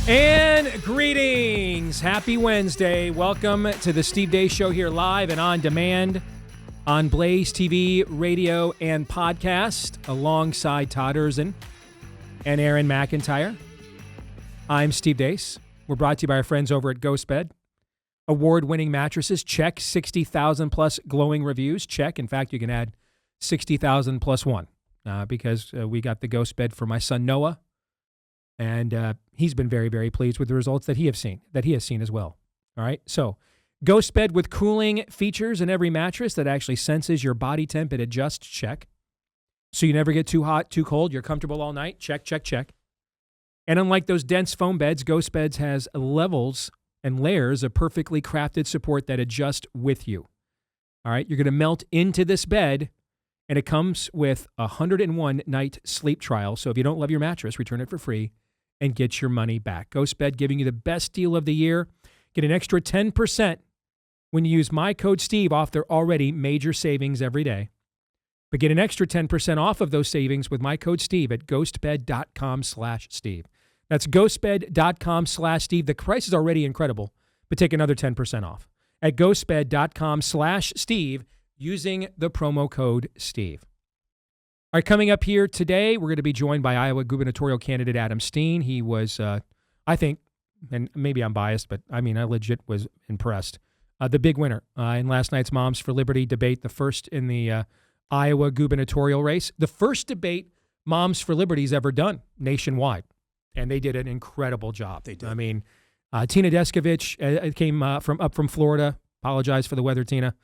And greetings. Happy Wednesday. Welcome to the Steve Deace Show here live and on demand on Blaze TV, radio, and podcast alongside Todd Erzin and Aaron McIntyre. I'm Steve Deace. We're brought to you by our friends over at GhostBed. Award-winning mattresses, check. 60,000 plus glowing reviews, check. In fact, you can add 60,000 plus one because we got the GhostBed for my son Noah. And he's been very, very pleased with the results that he has seen as well. All right. So GhostBed with cooling features in every mattress that actually senses your body temp and adjusts, check. So you never get too hot, too cold. You're comfortable all night, check, check, check. And unlike those dense foam beds, GhostBeds has levels and layers of perfectly crafted support that adjust with you. All right. You're going to melt into this bed, and it comes with a 101-night sleep trial. So if you don't love your mattress, return it for free and get your money back. GhostBed giving you the best deal of the year. Get an extra 10% when you use my code Steve off their already major savings every day. But get an extra 10% off of those savings with my code Steve at ghostbed.com/Steve. That's ghostbed.com/Steve. The price is already incredible, but take another 10% off at ghostbed.com/Steve using the promo code Steve. All right, coming up here today, we're going to be joined by Iowa gubernatorial candidate Adam Steen. He was, I think, and maybe I'm biased, but I mean, I legit was impressed. The big winner in last night's Moms for Liberty debate, the first in the Iowa gubernatorial race, the first debate Moms for Liberty's ever done nationwide. And they did an incredible job. They did. I mean, Tina Deskovich came up from Florida. Apologize for the weather, Tina.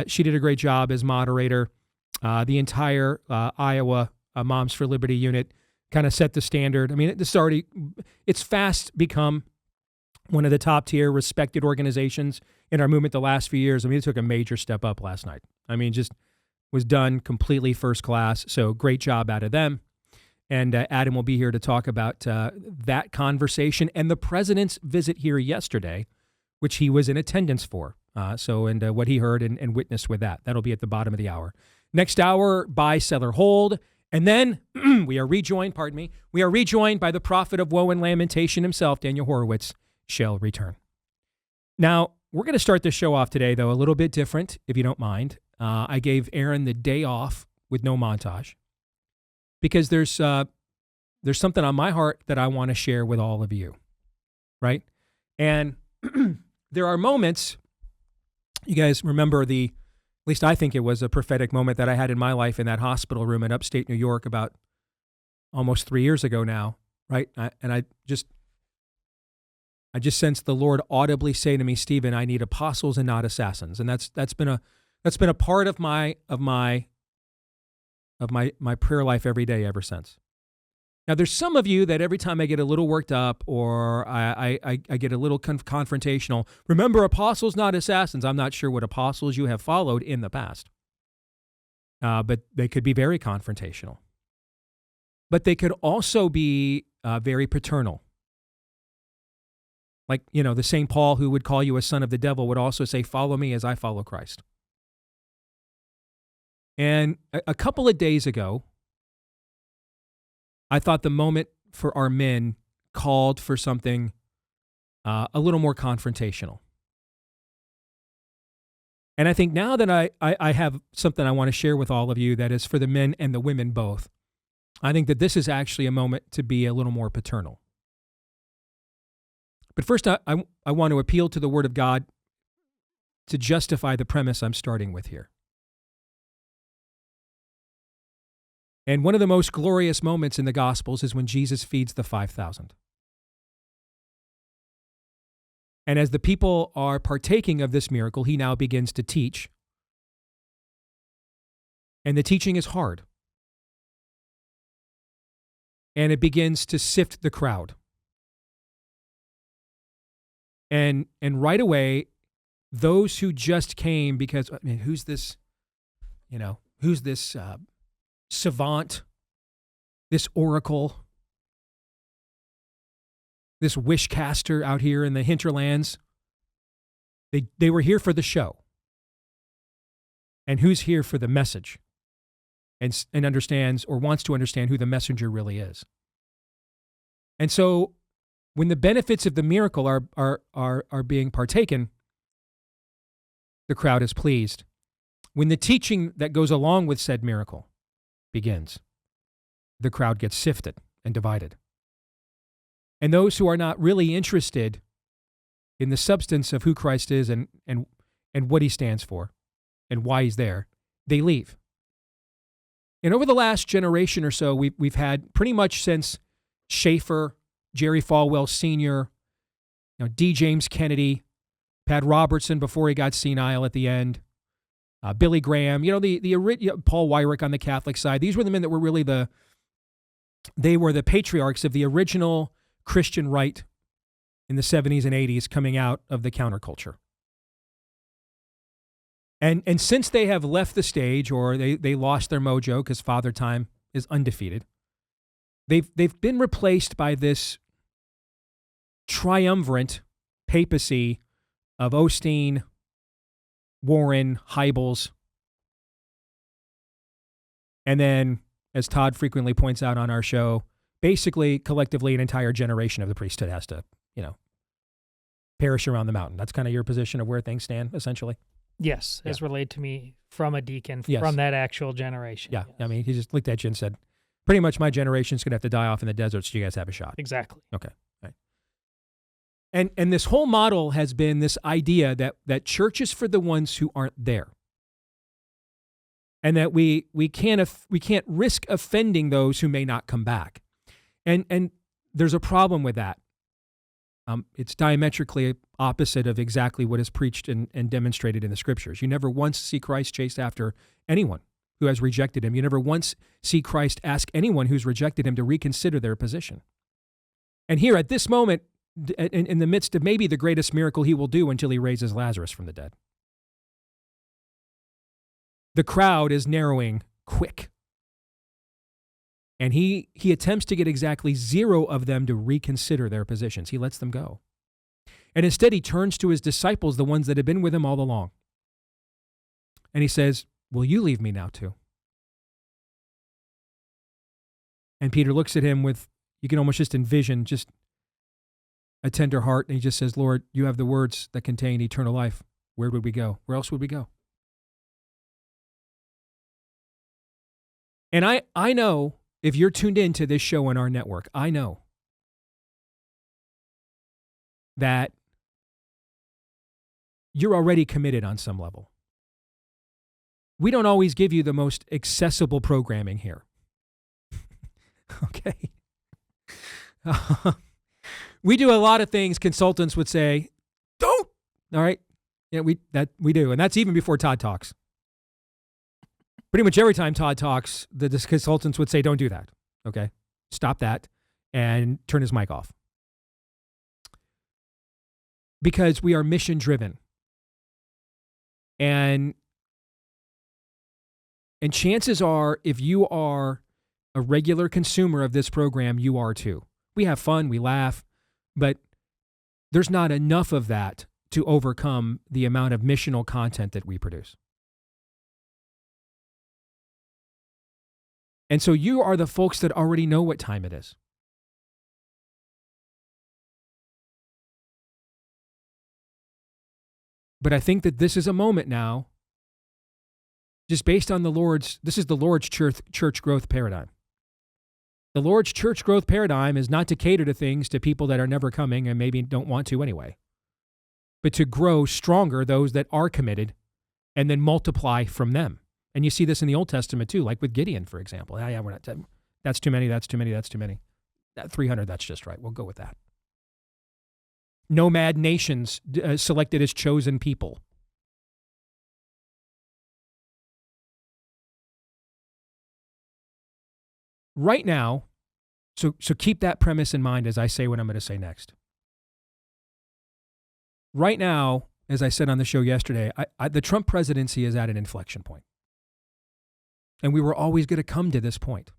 She did a great job as moderator. The entire Iowa Moms for Liberty unit kind of set the standard. I mean, it's fast become one of the top tier respected organizations in our movement the last few years. I mean, it took a major step up last night. I mean, just was done completely first class. So great job out of them. And Adam will be here to talk about that conversation and the president's visit here yesterday, which he was in attendance for. And what he heard and witnessed with that. That'll be at the bottom of the hour. Next hour, buy, sell, or hold. And then we are rejoined by the prophet of woe and lamentation himself, Daniel Horowitz, shall return. Now, we're going to start the show off today, though, a little bit different, if you don't mind. I gave Aaron the day off with no montage because there's something on my heart that I want to share with all of you, right? And there are moments, you guys remember at least I think it was a prophetic moment that I had in my life in that hospital room in upstate New York about almost 3 years ago now, right? I just sensed the Lord audibly say to me, Stephen, I need apostles and not assassins. And that's been a part of my prayer life every day ever since. Now, there's some of you that every time I get a little worked up or I get a little confrontational, remember, apostles, not assassins. I'm not sure what apostles you have followed in the past, but they could be very confrontational. But they could also be very paternal. Like, the St. Paul who would call you a son of the devil would also say, follow me as I follow Christ. And a couple of days ago, I thought the moment for our men called for something a little more confrontational. And I think now that I have something I want to share with all of you that is for the men and the women both, I think that this is actually a moment to be a little more paternal. But first, I want to appeal to the Word of God to justify the premise I'm starting with here. And one of the most glorious moments in the Gospels is when Jesus feeds the 5,000. And as the people are partaking of this miracle, he now begins to teach. And the teaching is hard. And it begins to sift the crowd. And right away, those who just came because, who's this, who's this savant, this oracle, this wish caster out here in the hinterlands? They were here for the show. And who's here for the message and understands or wants to understand who the messenger really is. And so when the benefits of the miracle are being partaken, the crowd is pleased. When the teaching that goes along with said miracle begins, the crowd gets sifted and divided. And those who are not really interested in the substance of who Christ is and what he stands for and why he's there, they leave. And over the last generation or so, we've had pretty much since Schaeffer, Jerry Falwell Sr., D. James Kennedy, Pat Robertson before he got senile at the end, Billy Graham, Paul Weyrich on the Catholic side. These were the men that were really the patriarchs of the original Christian right in the 70s and 80s coming out of the counterculture. And since they have left the stage, or they lost their mojo because Father Time is undefeated, they've been replaced by this triumvirate papacy of Osteen, Warren, Hybels, and then, as Todd frequently points out on our show, basically, collectively, an entire generation of the priesthood has to, perish around the mountain. That's kind of your position of where things stand, essentially? Yes, as relayed to me from a deacon from that actual generation. Yeah, yes. I mean, he just looked at you and said, pretty much my generation's going to have to die off in the desert so you guys have a shot. Exactly. Okay. Right. And this whole model has been this idea that church is for the ones who aren't there. And that we can't risk offending those who may not come back. And there's a problem with that. It's diametrically opposite of exactly what is preached and demonstrated in the scriptures. You never once see Christ chase after anyone who has rejected him. You never once see Christ ask anyone who's rejected him to reconsider their position. And here at this moment, in the midst of maybe the greatest miracle he will do until he raises Lazarus from the dead, the crowd is narrowing quick. And he attempts to get exactly 0 of them to reconsider their positions. He lets them go. And instead, he turns to his disciples, the ones that had been with him all along. And he says, will you leave me now too? And Peter looks at him with, you can almost just envision just a tender heart. And he just says, Lord, you have the words that contain eternal life. Where would we go? Where else would we go? And I know, if you're tuned in to this show on our network, I know that you're already committed on some level. We don't always give you the most accessible programming here. Okay? We do a lot of things consultants would say, don't. All right? Yeah, we do. And that's even before Todd talks. Pretty much every time Todd talks, the consultants would say, don't do that. Okay? Stop that and turn his mic off. Because we are mission driven. And chances are, if you are a regular consumer of this program, you are too. We have fun, we laugh, but there's not enough of that to overcome the amount of missional content that we produce. And so you are the folks that already know what time it is. But I think that this is a moment now, just based on this is the Lord's church growth paradigm. The Lord's church growth paradigm is not to cater to things to people that are never coming and maybe don't want to anyway, but to grow stronger those that are committed and then multiply from them. And you see this in the Old Testament too, like with Gideon, for example. Yeah, we're not. That's too many. That's too many. That's too many. 300. That's just right. We'll go with that. Nomad nations selected as chosen people. Right now, so keep that premise in mind as I say what I'm going to say next. Right now, as I said on the show yesterday, the Trump presidency is at an inflection point. And we were always going to come to this point.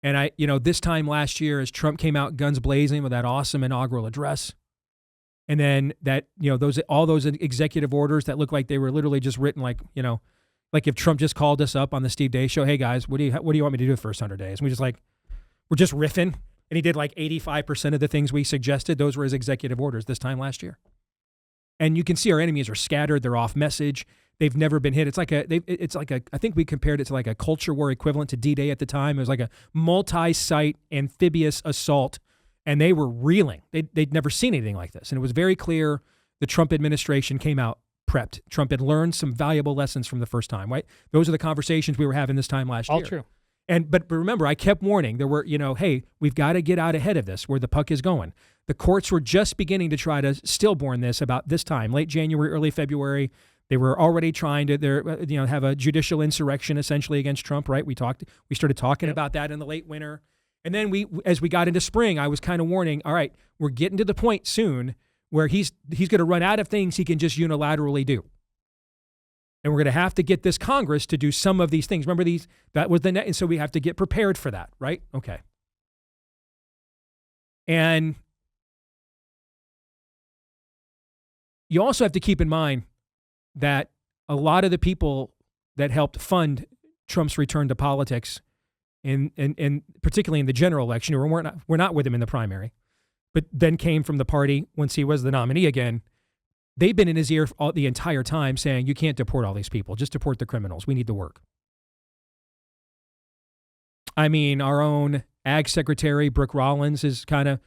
And this time last year, as Trump came out guns blazing with that awesome inaugural address, and then that, all those executive orders that looked like they were literally just written like if Trump just called us up on the Steve Deace show, hey guys, what do you want me to do the first 100 days? And we just like, We're just riffing. And he did like 85% of the things we suggested. Those were his executive orders this time last year. And you can see our enemies are scattered. They're off message. They've never been hit. It's like I think we compared it to like a culture war equivalent to D-Day at the time. It was like a multi-site amphibious assault, and they were reeling. They'd never seen anything like this. And it was very clear the Trump administration came out prepped. Trump had learned some valuable lessons from the first time, right? Those are the conversations we were having this time last year. All true. But remember, I kept warning. There were, hey, we've got to get out ahead of this, where the puck is going. The courts were just beginning to try to stillborn this about this time, late January, early February. They were already trying to, have a judicial insurrection essentially against Trump, right? We started talking about that in the late winter. And then as we got into spring, I was kind of warning, all right, we're getting to the point soon where he's going to run out of things he can just unilaterally do. And we're going to have to get this Congress to do some of these things. Remember that was and so we have to get prepared for that, right? Okay. And you also have to keep in mind that a lot of the people that helped fund Trump's return to politics, and particularly in the general election, who were not with him in the primary, but then came from the party once he was the nominee again, they've been in his ear the entire time saying, you can't deport all these people. Just deport the criminals. We need the work. I mean, our own Ag Secretary, Brooke Rollins, is kind of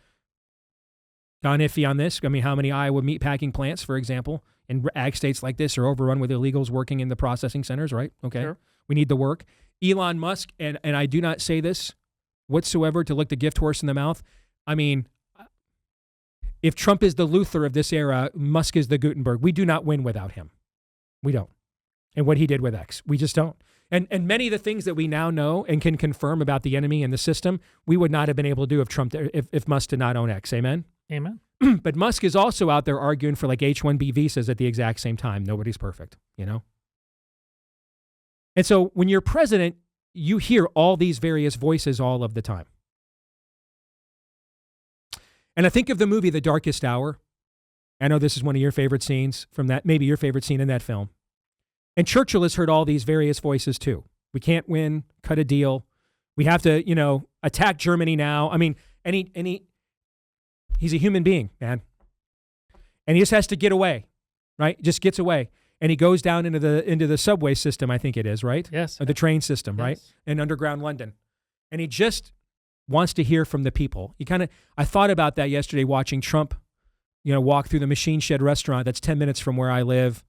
gone iffy on this. I mean, how many Iowa meatpacking plants, for example, in ag states like this are overrun with illegals working in the processing centers, right? Okay. Sure. We need the work. Elon Musk, and I do not say this whatsoever to look the gift horse in the mouth. I mean, if Trump is the Luther of this era, Musk is the Gutenberg. We do not win without him. We don't. And what he did with X, we just don't. And many of the things that we now know and can confirm about the enemy and the system, we would not have been able to do if Musk did not own X. Amen? Amen. But Musk is also out there arguing for like H-1B visas at the exact same time. Nobody's perfect, And so when you're president, you hear all these various voices all of the time. And I think of the movie The Darkest Hour. I know this is one of your favorite scenes from that, maybe your favorite scene in that film. And Churchill has heard all these various voices too. We can't win, cut a deal. We have to, attack Germany now. I mean, he's a human being, man. And he just has to get away, right? Just gets away. And he goes down into the subway system, I think it is, right? Yes. Or the train system, yes. Right? In underground London. And he just wants to hear from the people. I thought about that yesterday watching Trump, walk through the Machine Shed restaurant that's 10 minutes from where I live.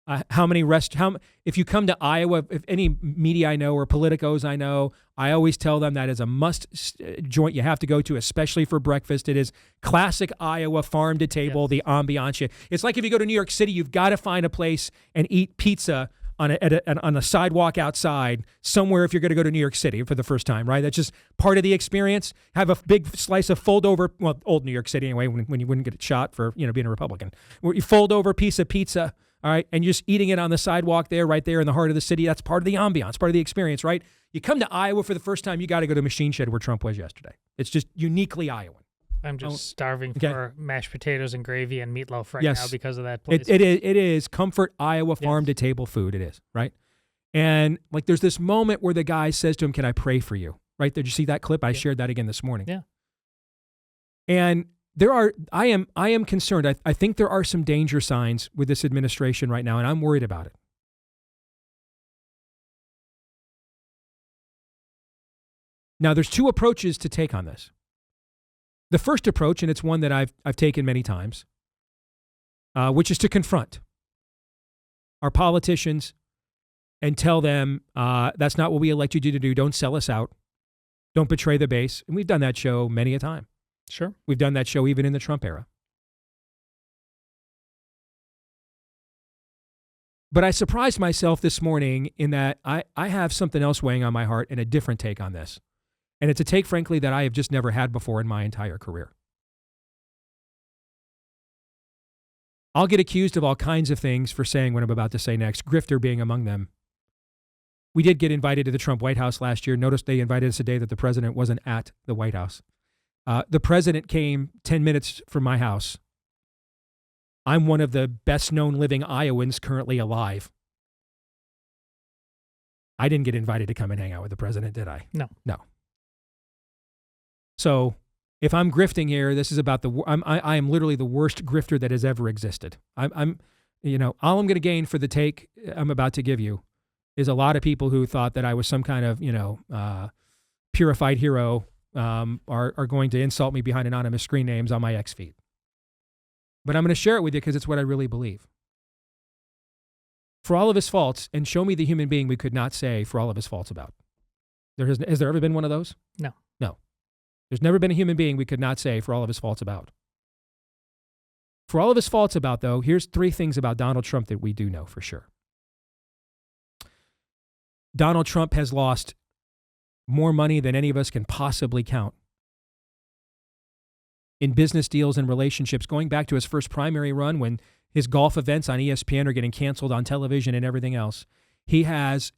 If you come to Iowa, if any media I know or politicos I know, I always tell them that is a must joint you have to go to, especially for breakfast. It is classic Iowa farm to table, yes. The ambiance. It's like if you go to New York City, you've got to find a place and eat pizza on a sidewalk outside somewhere if you're going to go to New York City for the first time, right? That's just part of the experience. Have a big slice of old New York City anyway, when you wouldn't get shot for being a Republican. Where you fold over piece of pizza. All right, and you're just eating it on the sidewalk there, right there in the heart of the city. That's part of the ambiance, part of the experience, right? You come to Iowa for the first time, you got to go to Machine Shed where Trump was yesterday. It's just uniquely Iowan. I'm just starving for mashed potatoes and gravy and meatloaf right now because of that place. It is comfort Iowa farm to table food. It is, right? And like there's this moment where the guy says to him, "Can I pray for you?" Right? Did you see that clip? I shared that again this morning. Yeah. And I am concerned. I think there are some danger signs with this administration right now, and I'm worried about it. Now, there's two approaches to take on this. The first approach, and it's one that I've taken many times, which is to confront our politicians and tell them that's not what we elected you to do. Don't sell us out. Don't betray the base. And we've done that show many a time. Sure. We've done that show even in the Trump era. But I surprised myself this morning in that I have something else weighing on my heart and a different take on this. And it's a take, frankly, that I have just never had before in my entire career. I'll get accused of all kinds of things for saying what I'm about to say next, grifter being among them. We did get invited to the Trump White House last year. Notice they invited us a day that the president wasn't at the White House. The president came 10 minutes from my house. I'm one of the best-known living Iowans currently alive. I didn't get invited to come and hang out with the president, did I? No. No. So if I'm grifting here, this is about I am literally the worst grifter that has ever existed. I'm all I'm going to gain for the take I'm about to give you is a lot of people who thought that I was some kind of, purified hero are going to insult me behind anonymous screen names on my X feed. But I'm going to share it with you because it's what I really believe. For all of his faults, and show me the human being we could not say for all of his faults about. Has there ever been one of those? No. No. There's never been a human being we could not say for all of his faults about. For all of his faults about, though, here's 3 things about Donald Trump that we do know for sure. Donald Trump has lost more money than any of us can possibly count in business deals and relationships, going back to his first primary run when his golf events on ESPN are getting canceled on television and everything else. He has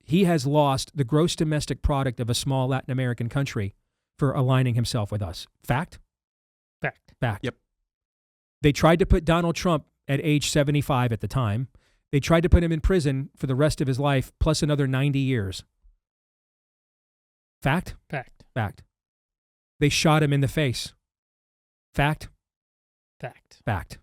lost the gross domestic product of a small Latin American country for aligning himself with us. Fact? Fact. Yep. They tried to put Donald Trump at age 75 at the time. They tried to put him in prison for the rest of his life, plus another 90 years. Fact? Fact. They shot him in the face. Fact? Fact.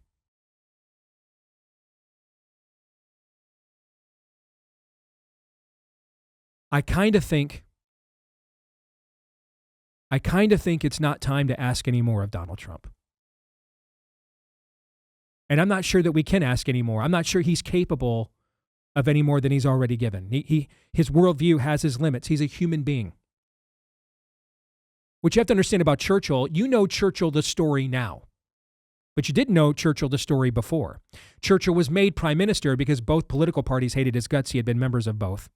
I kind of think it's not time to ask any more of Donald Trump. And I'm not sure that we can ask any more. I'm not sure he's capable of any more than he's already given. His worldview has his limits. He's a human being. What you have to understand about Churchill, you know Churchill the story now, but you didn't know Churchill the story before. Churchill was made prime minister because both political parties hated his guts. He had been members of both.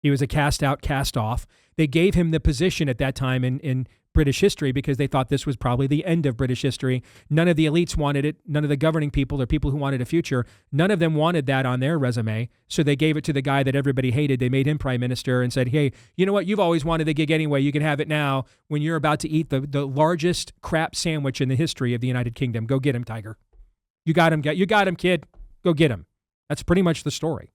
He was a cast out, cast off. They gave him the position at that time in British history because they thought this was probably the end of British history. None of the elites wanted it. None of the governing people or people who wanted a future, none of them wanted that on their resume. So they gave it to the guy that everybody hated. They made him prime minister and said, hey, you know what? You've always wanted the gig anyway. You can have it now when you're about to eat the largest crap sandwich in the history of the United Kingdom. Go get him, Tiger. You got him, kid. Go get him. That's pretty much the story.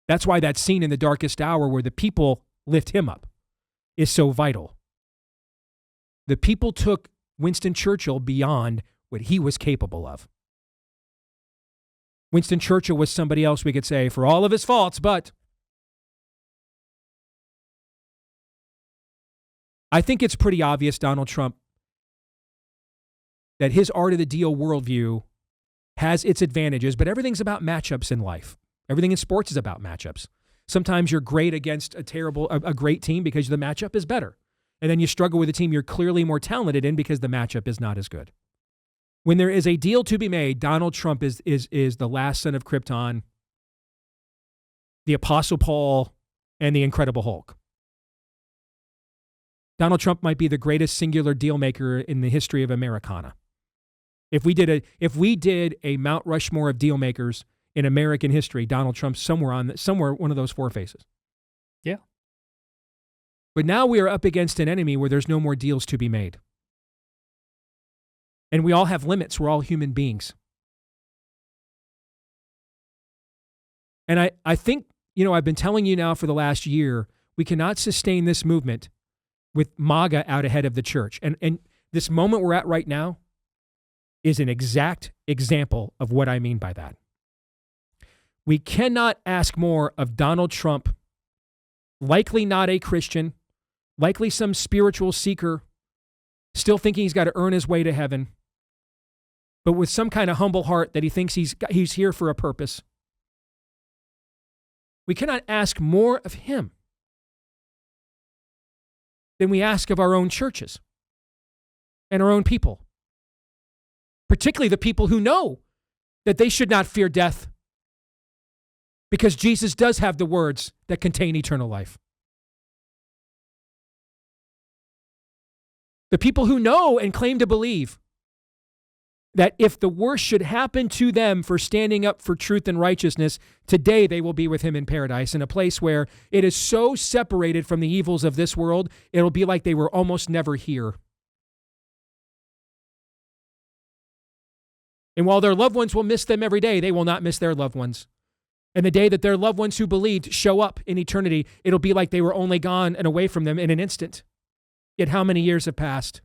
That's why that scene in The Darkest Hour where the people lift him up is so vital. The people took Winston Churchill beyond what he was capable of. Winston Churchill was somebody else we could say for all of his faults, but I think it's pretty obvious, Donald Trump, that his art of the deal worldview has its advantages, but everything's about matchups in life. Everything in sports is about matchups. Sometimes you're great against a great team because the matchup is better. And then you struggle with a team you're clearly more talented in because the matchup is not as good. When there is a deal to be made, Donald Trump is the last son of Krypton, the Apostle Paul, and the Incredible Hulk. Donald Trump might be the greatest singular deal maker in the history of Americana. If we did a Mount Rushmore of deal makers in American history, Donald Trump's somewhere one of those 4 faces. Yeah. But now we are up against an enemy where there's no more deals to be made. And we all have limits. We're all human beings. And I think, I've been telling you now for the last year, we cannot sustain this movement with MAGA out ahead of the church. And this moment we're at right now is an exact example of what I mean by that. We cannot ask more of Donald Trump, likely not a Christian, likely some spiritual seeker, still thinking he's got to earn his way to heaven, but with some kind of humble heart that he thinks he's here for a purpose. We cannot ask more of him than we ask of our own churches and our own people, particularly the people who know that they should not fear death, because Jesus does have the words that contain eternal life. The people who know and claim to believe that if the worst should happen to them for standing up for truth and righteousness, today they will be with him in paradise, in a place where it is so separated from the evils of this world, it'll be like they were almost never here. And while their loved ones will miss them every day, they will not miss their loved ones. And the day that their loved ones who believed show up in eternity, it'll be like they were only gone and away from them in an instant. Yet how many years have passed?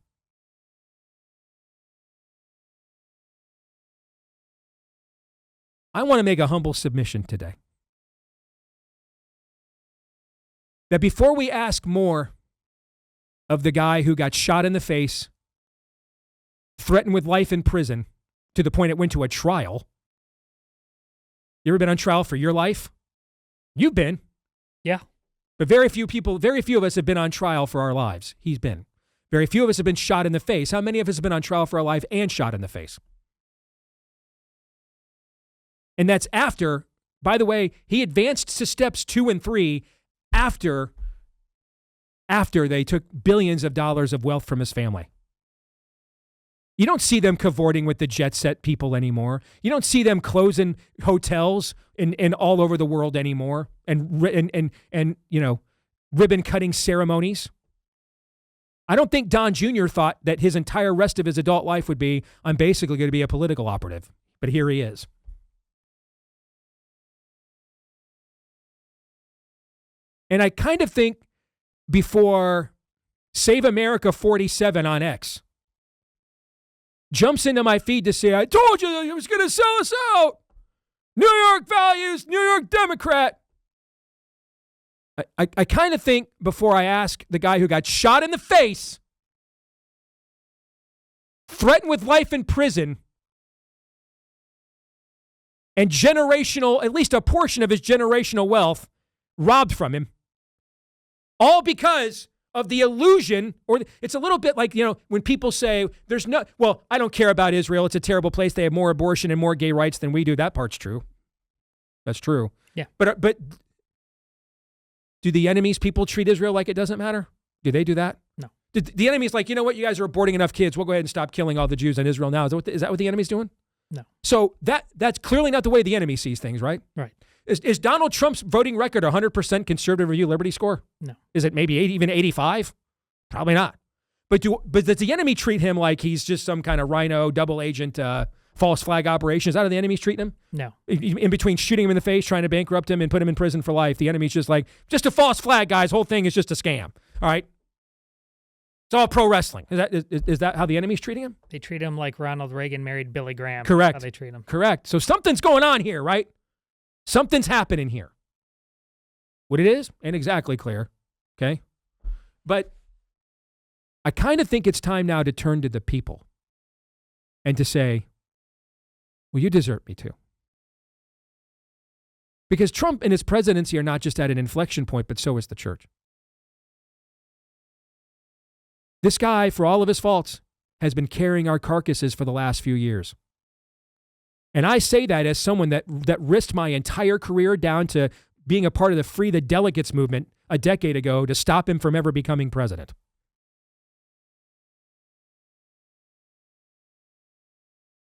I want to make a humble submission today. That before we ask more of the guy who got shot in the face, threatened with life in prison, to the point it went to a trial. You ever been on trial for your life? You've been. Yeah. But very few of us have been on trial for our lives. He's been. Very few of us have been shot in the face. How many of us have been on trial for our life and shot in the face? And that's after, by the way, he advanced to steps 2 and 3 after they took billions of dollars of wealth from his family. You don't see them cavorting with the jet set people anymore. You don't see them closing hotels in all over the world anymore and ribbon cutting ceremonies. I don't think Don Jr. thought that his entire rest of his adult life would be, I'm basically going to be a political operative. But here he is. And I kind of think before Save America 47 on X jumps into my feed to say, I told you that he was going to sell us out. New York values, New York Democrat. I kind of think before I ask the guy who got shot in the face, threatened with life in prison, and generational, at least a portion of his generational wealth, robbed from him, all because of the illusion, or it's a little bit like, when people say I don't care about Israel. It's a terrible place. They have more abortion and more gay rights than we do. That part's true. That's true. Yeah. But do the enemy's people treat Israel like it doesn't matter? Do they do that? No. The enemy's like, you know what? You guys are aborting enough kids. We'll go ahead and stop killing all the Jews in Israel now. Is that what the enemy's doing? No. So that's clearly not the way the enemy sees things, right? Right. Is Donald Trump's voting record 100% conservative review liberty score? No. Is it maybe even 85? Probably not. But does the enemy treat him like he's just some kind of rhino, double agent, false flag operation? Is that how the enemy's treating him? No. In between shooting him in the face, trying to bankrupt him, and put him in prison for life, the enemy's just like, just a false flag, guys. Whole thing is just a scam. All right? It's all pro wrestling. Is that how the enemy's treating him? They treat him like Ronald Reagan married Billy Graham. Correct. That's how they treat him. Correct. So something's going on here, right? Something's happening here. What it is ain't exactly clear, okay? But I kind of think it's time now to turn to the people and to say, well, you desert me too. Because Trump and his presidency are not just at an inflection point, but so is the church. This guy, for all of his faults, has been carrying our carcasses for the last few years. And I say that as someone that risked my entire career down to being a part of the Free the Delegates movement a decade ago to stop him from ever becoming president.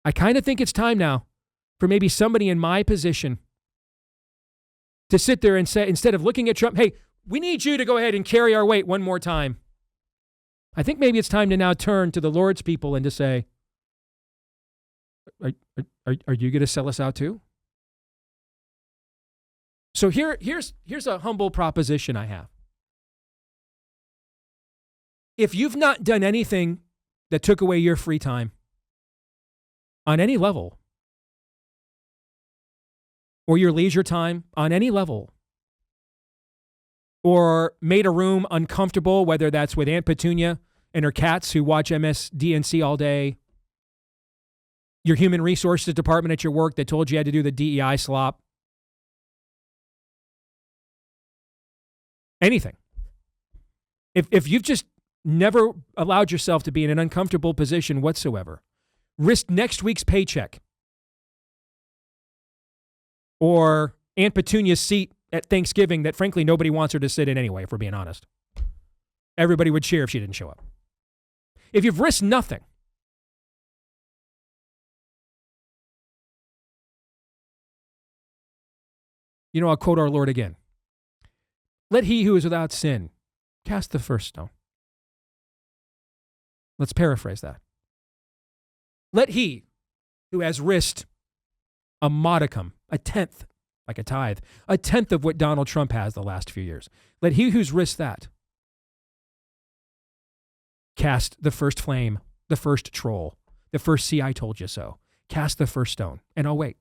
I kind of think it's time now for maybe somebody in my position to sit there and say, instead of looking at Trump, hey, we need you to go ahead and carry our weight one more time. I think maybe it's time to now turn to the Lord's people and to say, are you going to sell us out too? So here's a humble proposition I have. If you've not done anything that took away your free time on any level, or your leisure time on any level, or made a room uncomfortable, whether that's with Aunt Petunia and her cats who watch MSDNC all day, your human resources department at your work that told you had to do the DEI slop, anything. If you've just never allowed yourself to be in an uncomfortable position whatsoever, risk next week's paycheck or Aunt Petunia's seat at Thanksgiving that frankly nobody wants her to sit in anyway, if we're being honest. Everybody would cheer if she didn't show up. If you've risked nothing, I'll quote our Lord again. Let he who is without sin cast the first stone. Let's paraphrase that. Let he who has risked a modicum, a tenth like a tithe, a tenth of what Donald Trump has the last few years. Let he who's risked that cast the first flame, the first troll, the first see I told you so. Cast the first stone, and I'll wait.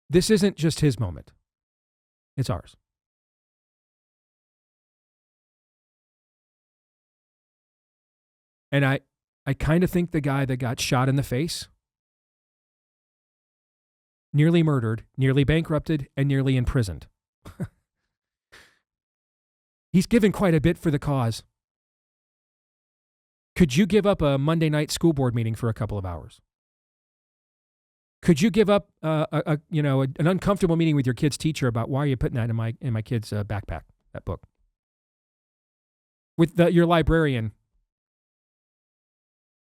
This isn't just his moment. It's ours. And I kind of think the guy that got shot in the face, nearly murdered, nearly bankrupted, and nearly imprisoned. He's given quite a bit for the cause. Could you give up a Monday night school board meeting for a couple of hours? Could you give up an uncomfortable meeting with your kid's teacher about why are you putting that in my kid's backpack, that book? With your librarian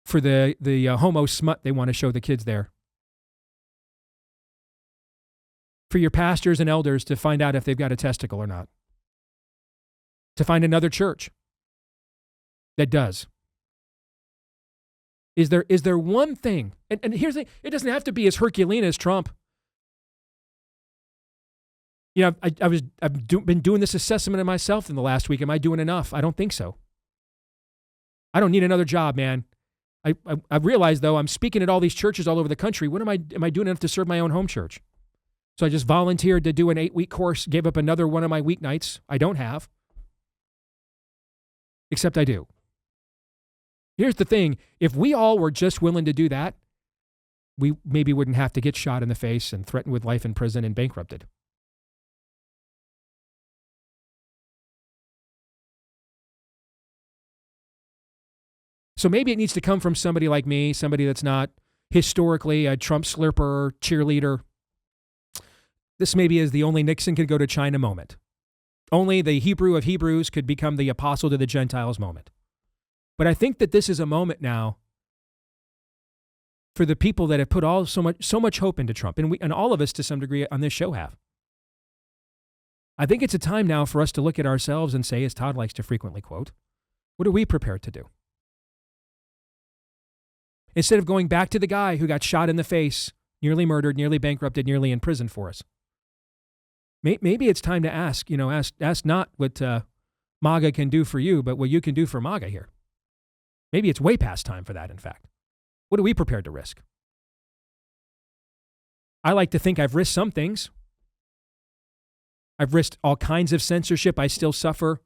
for the homo smut they want to show the kids there. For your pastors and elders to find out if they've got a testicle or not. To find another church that does. Is there one thing, and here's the thing, it doesn't have to be as Herculean as Trump. You know, I've been doing this assessment of myself in the last week. Am I doing enough? I don't think so. I don't need another job, man. I realize, though, I'm speaking at all these churches all over the country. What am I doing enough to serve my own home church? So I just volunteered to do an 8-week course, gave up another one of my weeknights. I don't have. Except I do. Here's the thing. If we all were just willing to do that, we maybe wouldn't have to get shot in the face and threatened with life in prison and bankrupted. So maybe it needs to come from somebody like me, somebody that's not historically a Trump slurper, cheerleader. This maybe is the only Nixon could go to China moment. Only the Hebrew of Hebrews could become the apostle to the Gentiles moment. But I think that this is a moment now for the people that have put so much hope into Trump, and all of us to some degree on this show have. I think it's a time now for us to look at ourselves and say, as Todd likes to frequently quote, what are we prepared to do? Instead of going back to the guy who got shot in the face, nearly murdered, nearly bankrupted, nearly in prison for us. Maybe it's time to ask not what MAGA can do for you, but what you can do for MAGA here. Maybe it's way past time for that, in fact. What are we prepared to risk? I like to think I've risked some things. I've risked all kinds of censorship I still suffer.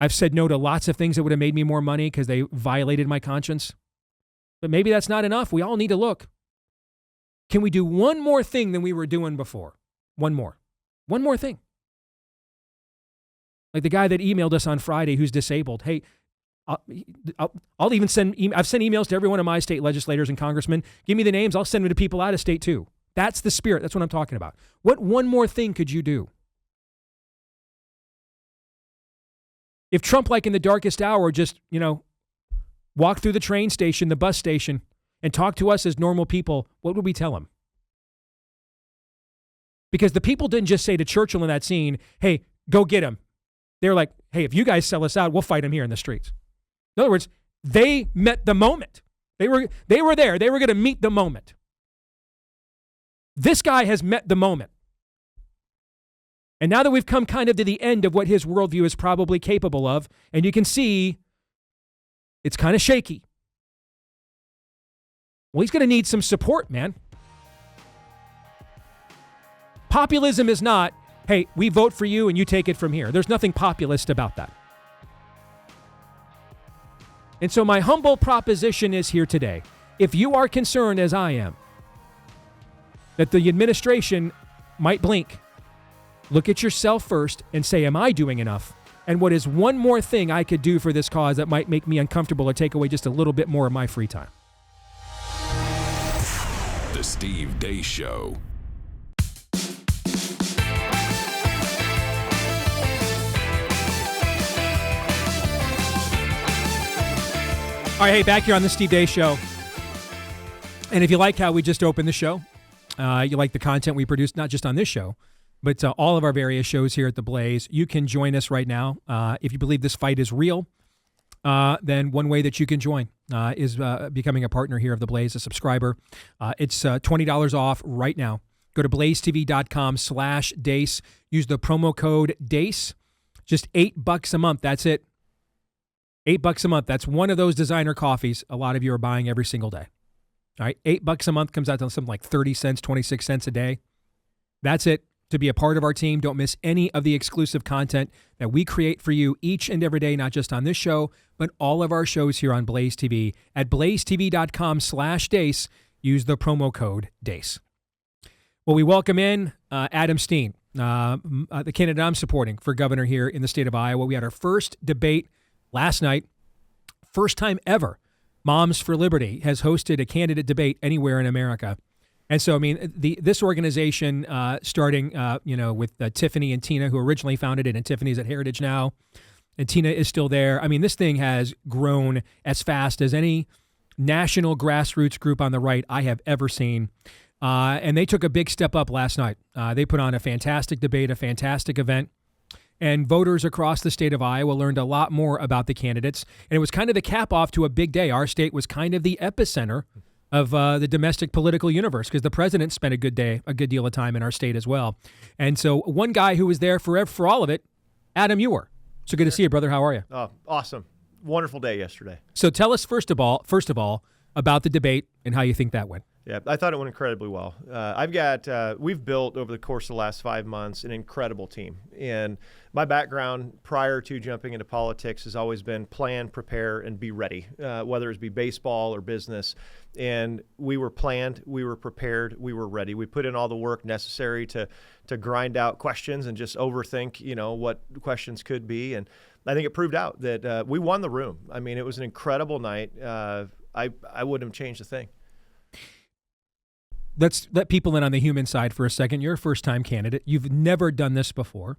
I've said no to lots of things that would have made me more money because they violated my conscience. But maybe that's not enough. We all need to look. Can we do one more thing than we were doing before? One more thing. Like the guy that emailed us on Friday who's disabled. Hey, I'll even I've sent emails to every one of my state legislators and congressmen. Give me the names. I'll send them to people out of state too. That's the spirit. That's what I'm talking about. What one more thing could you do? If Trump, like in the darkest hour, just, walked through the train station, the bus station, and talked to us as normal people, what would we tell him? Because the people didn't just say to Churchill in that scene, hey, go get him. They're like, hey, if you guys sell us out, we'll fight him here in the streets. In other words, they met the moment. They were there. They were going to meet the moment. This guy has met the moment. And now that we've come kind of to the end of what his worldview is probably capable of, and you can see it's kind of shaky. Well, he's going to need some support, man. Populism is not, hey, we vote for you and you take it from here. There's nothing populist about that. And so my humble proposition is here today. If you are concerned, as I am, that the administration might blink, look at yourself first and say, am I doing enough? And what is one more thing I could do for this cause that might make me uncomfortable or take away just a little bit more of my free time? The Steve Deace Show. All right, hey, back here on the Steve Deace Show. And if you like how we just opened the show, you like the content we produce, not just on this show, but all of our various shows here at The Blaze, you can join us right now. If you believe this fight is real, then one way that you can join is becoming a partner here of The Blaze, a subscriber. It's $20 off right now. Go to blazetv.com/Deace. Use the promo code Deace. Just $8 a month. That's it. $8 a month. That's one of those designer coffees a lot of you are buying every single day. All right, $8 a month comes out to something like 30 cents, 26 cents a day. That's it. To be a part of our team, don't miss any of the exclusive content that we create for you each and every day, not just on this show, but all of our shows here on Blaze TV. At blazetv.com/Deace, use the promo code Deace. Well, we welcome in Adam Steen, the candidate I'm supporting for governor here in the state of Iowa. We had our first debate last night. First time ever Moms for Liberty has hosted a candidate debate anywhere in America. And so, I mean, this organization, starting, with Tiffany and Tina, who originally founded it, and Tiffany's at Heritage now, and Tina is still there. I mean, this thing has grown as fast as any national grassroots group on the right I have ever seen. And they took a big step up last night. They put on a fantastic debate, a fantastic event. And voters across the state of Iowa learned a lot more about the candidates. And it was kind of the cap off to a big day. Our state was kind of the epicenter of the domestic political universe, because the president spent a good deal of time in our state as well. And so one guy who was there for all of it, Adam, you were. So good to see you, brother. How are you? Oh, awesome. Wonderful day yesterday. So tell us first of all about the debate and how you think that went. Yeah, I thought it went incredibly well. We've built over the course of the last 5 months an incredible team. And my background prior to jumping into politics has always been plan, prepare, and be ready, whether it be baseball or business. And we were planned, we were prepared, we were ready. We put in all the work necessary to grind out questions and just overthink, what questions could be. And I think it proved out that we won the room. I mean, it was an incredible night. I wouldn't have changed a thing. Let's let people in on the human side for a second. You're a first-time candidate. You've never done this before.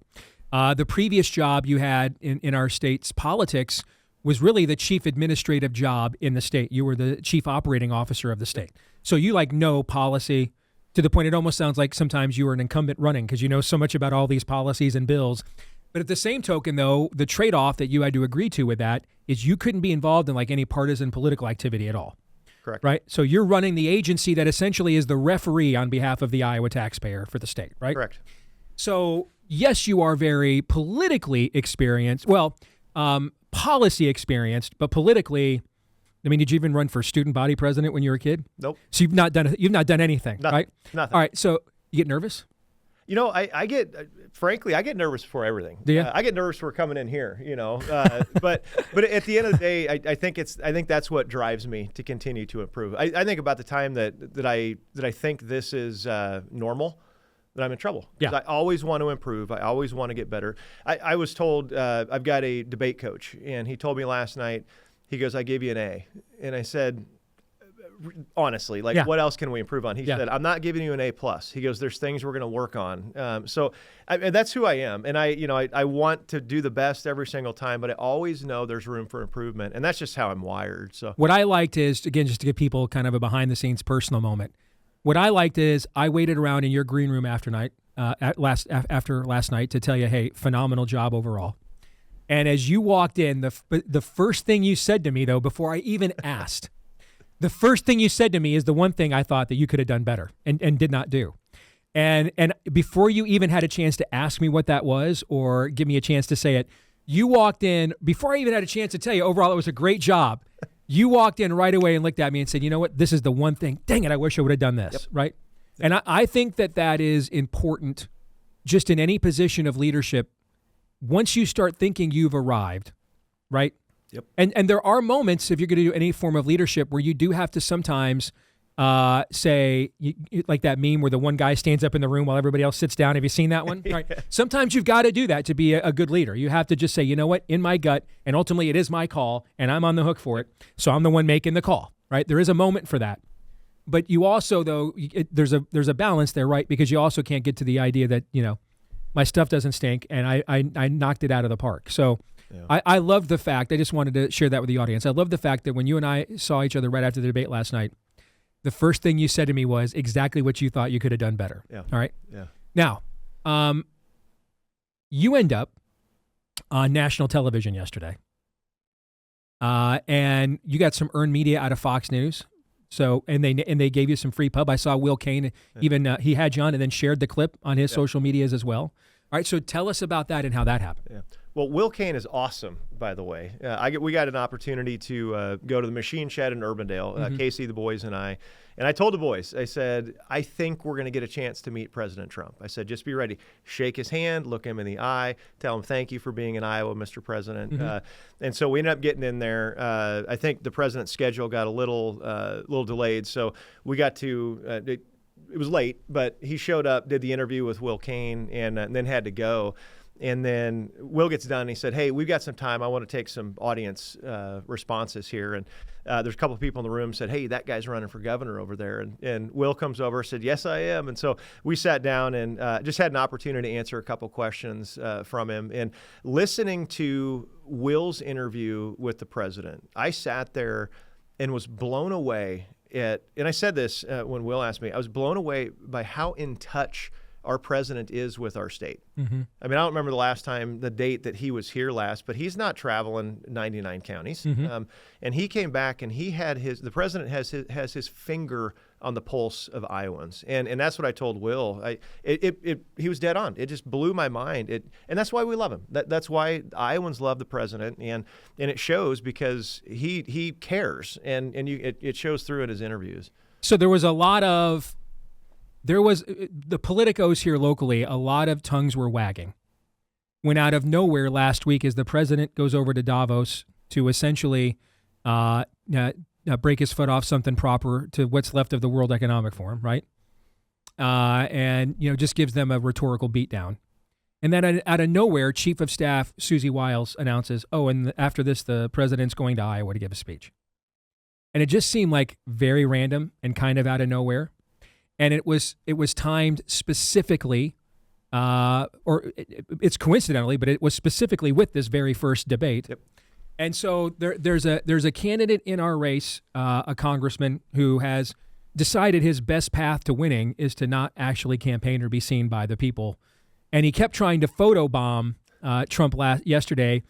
The previous job you had in our state's politics was really the chief administrative job in the state. You were the chief operating officer of the state. So you know policy to the point it almost sounds like sometimes you were an incumbent running because you know so much about all these policies and bills. But at the same token, though, the trade-off that you had to agree to with that is you couldn't be involved in any partisan political activity at all. Correct. Right? So you're running the agency that essentially is the referee on behalf of the Iowa taxpayer for the state, right? Correct. So, yes, you are very politically experienced. Well, policy experienced, but politically, I mean, did you even run for student body president when you were a kid? Nope. So you've not done anything, Nothing. right? Nothing. All right. So you get nervous? I get nervous for everything. Do you? I get nervous for coming in here, but at the end of the day, I think that's what drives me to continue to improve. I think about the time that I think this is normal, that I'm in trouble. Yeah. I always want to improve. I always want to get better. I was told I've got a debate coach, and he told me last night, he goes, I gave you an A. And I said, honestly, what else can we improve on? He said, I'm not giving you an A+. He goes, there's things we're going to work on. And that's who I am. And I want to do the best every single time, but I always know there's room for improvement. And that's just how I'm wired. So what I liked is, again, just to give people kind of a behind the scenes personal moment. What I liked is I waited around in your green room after last night to tell you, hey, phenomenal job overall. And as you walked in, the first thing you said to me, though, before I even asked, the first thing you said to me is the one thing I thought that you could have done better and did not do. And before you even had a chance to ask me what that was or give me a chance to say it, you walked in, before I even had a chance to tell you, overall, it was a great job. You walked in right away and looked at me and said, you know what, this is the one thing, dang it, I wish I would have done this, Yep. right? And I think that is important just in any position of leadership. Once you start thinking you've arrived, right? Yep. And there are moments, if you're going to do any form of leadership, where you do have to sometimes say, like that meme where the one guy stands up in the room while everybody else sits down. Have you seen that one? Yeah. Right. Sometimes you've got to do that to be a good leader. You have to just say, you know what, in my gut, and ultimately it is my call, and I'm on the hook for it, so I'm the one making the call, right? There is a moment for that. But you also, though, there's a balance there, right? Because you also can't get to the idea that, my stuff doesn't stink, and I knocked it out of the park. So yeah. I love the fact, I just wanted to share that with the audience. I love the fact that when you and I saw each other right after the debate last night, the first thing you said to me was exactly what you thought you could have done better. Yeah. All right. Yeah. Now, you end up on national television yesterday, and you got some earned media out of Fox News. So, and they gave you some free pub. I saw Will Cain, even he had you on and then shared the clip on his social medias as well. All right, so tell us about that and how that happened. Yeah. Well, Will Cain is awesome, by the way. We got an opportunity to go to the Machine Shed in Urbandale, Casey, the boys, and I. And I told the boys, I said, I think we're going to get a chance to meet President Trump. I said, just be ready. Shake his hand, look him in the eye, tell him thank you for being in Iowa, Mr. President. And so we ended up getting in there. I think the president's schedule got a little delayed, so we got to it was late, but he showed up, did the interview with Will Cain, and then had to go. And then Will gets done, and he said, hey, we've got some time. I want to take some audience responses here. And there's a couple of people in the room said, hey, that guy's running for governor over there. And Will comes over and said, yes, I am. And so we sat down and just had an opportunity to answer a couple questions from him. And listening to Will's interview with the president, I sat there and was blown away and I said this when Will asked me, I was blown away by how in touch our president is with our state. I mean, I don't remember the date that he was here last, but he's not traveling 99 counties. And he came back and the president has his finger on the pulse of Iowans. And that's what I told Will. He was dead on. It just blew my mind. And that's why we love him. That's why Iowans love the president. And it shows because he cares and it shows through in his interviews. So there was the politicos here locally, a lot of tongues were wagging. When out of nowhere last week, as the president goes over to Davos to essentially break his foot off something proper to what's left of the World Economic Forum, right? And just gives them a rhetorical beatdown. And then out of nowhere, Chief of Staff Susie Wiles announces, and after this, the president's going to Iowa to give a speech. And it just seemed like very random and kind of out of nowhere. And it was timed specifically, it's coincidentally, but it was specifically with this very first debate. Yep. And so there's a candidate in our race, a congressman who has decided his best path to winning is to not actually campaign or be seen by the people. And he kept trying to photobomb Trump yesterday.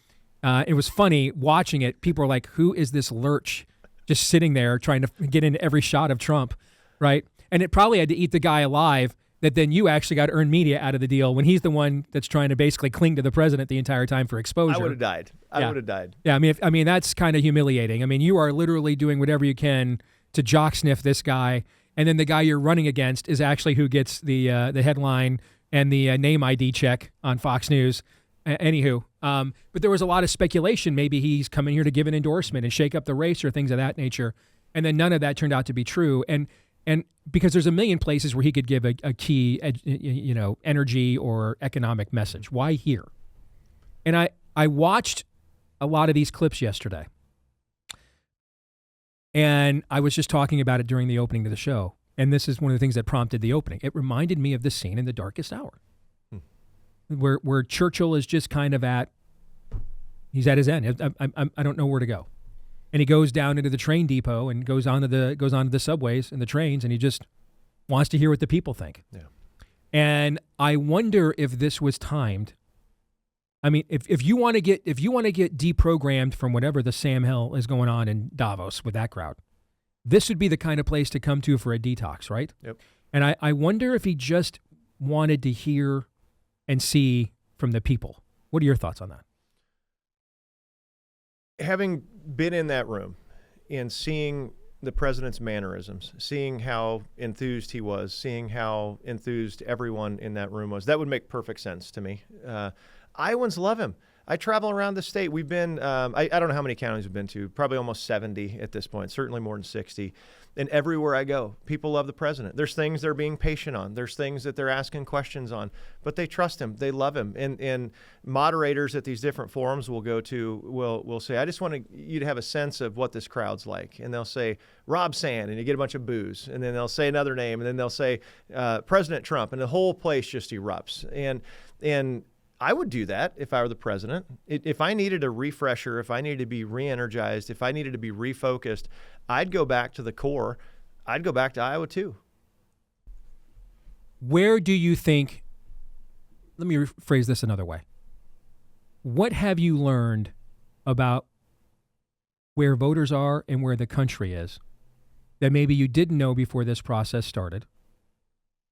It was funny watching it. People were like, who is this lurch just sitting there trying to get into every shot of Trump, right? And it probably had to eat the guy alive that then you actually got earned media out of the deal when he's the one that's trying to basically cling to the president the entire time for exposure. I would have died. I would have died. Yeah, I mean that's kind of humiliating. I mean, you are literally doing whatever you can to jock sniff this guy, and then the guy you're running against is actually who gets the headline and the name ID check on Fox News. Anywho, but there was a lot of speculation. Maybe he's coming here to give an endorsement and shake up the race or things of that nature, and then none of that turned out to be true. And because there's a million places where he could give a key, energy or economic message. Why here? And I watched a lot of these clips yesterday. And I was just talking about it during the opening of the show. And this is one of the things that prompted the opening. It reminded me of the scene in The Darkest Hour, where Churchill is just kind of he's at his end. I don't know where to go. And he goes down into the train depot and goes onto the subways and the trains, and he just wants to hear what the people think. Yeah. And I wonder if this was timed. I mean, if you want to get deprogrammed from whatever the Sam Hill is going on in Davos with that crowd, this would be the kind of place to come to for a detox, right? Yep. And I wonder if he just wanted to hear and see from the people. What are your thoughts on that? Having been in that room and seeing the president's mannerisms, seeing how enthused he was, seeing how enthused everyone in that room was, that would make perfect sense to me. Iowans love him. I travel around the state. We've been, I don't know how many counties we've been to, probably almost 70 at this point, certainly more than 60. And everywhere I go, people love the president. There's things they're being patient on. There's things that they're asking questions on, but they trust him. They love him. And moderators at these different forums we'll go to will say, I just want you to have a sense of what this crowd's like. And they'll say, Rob Sand, and you get a bunch of boos. And then they'll say another name, and then they'll say President Trump, and the whole place just erupts. And I would do that if I were the president. If I needed a refresher, if I needed to be re-energized, if I needed to be refocused, I'd go back to the core. I'd go back to Iowa too. Where do you think, let me rephrase this another way. What have you learned about where voters are and where the country is that maybe you didn't know before this process started,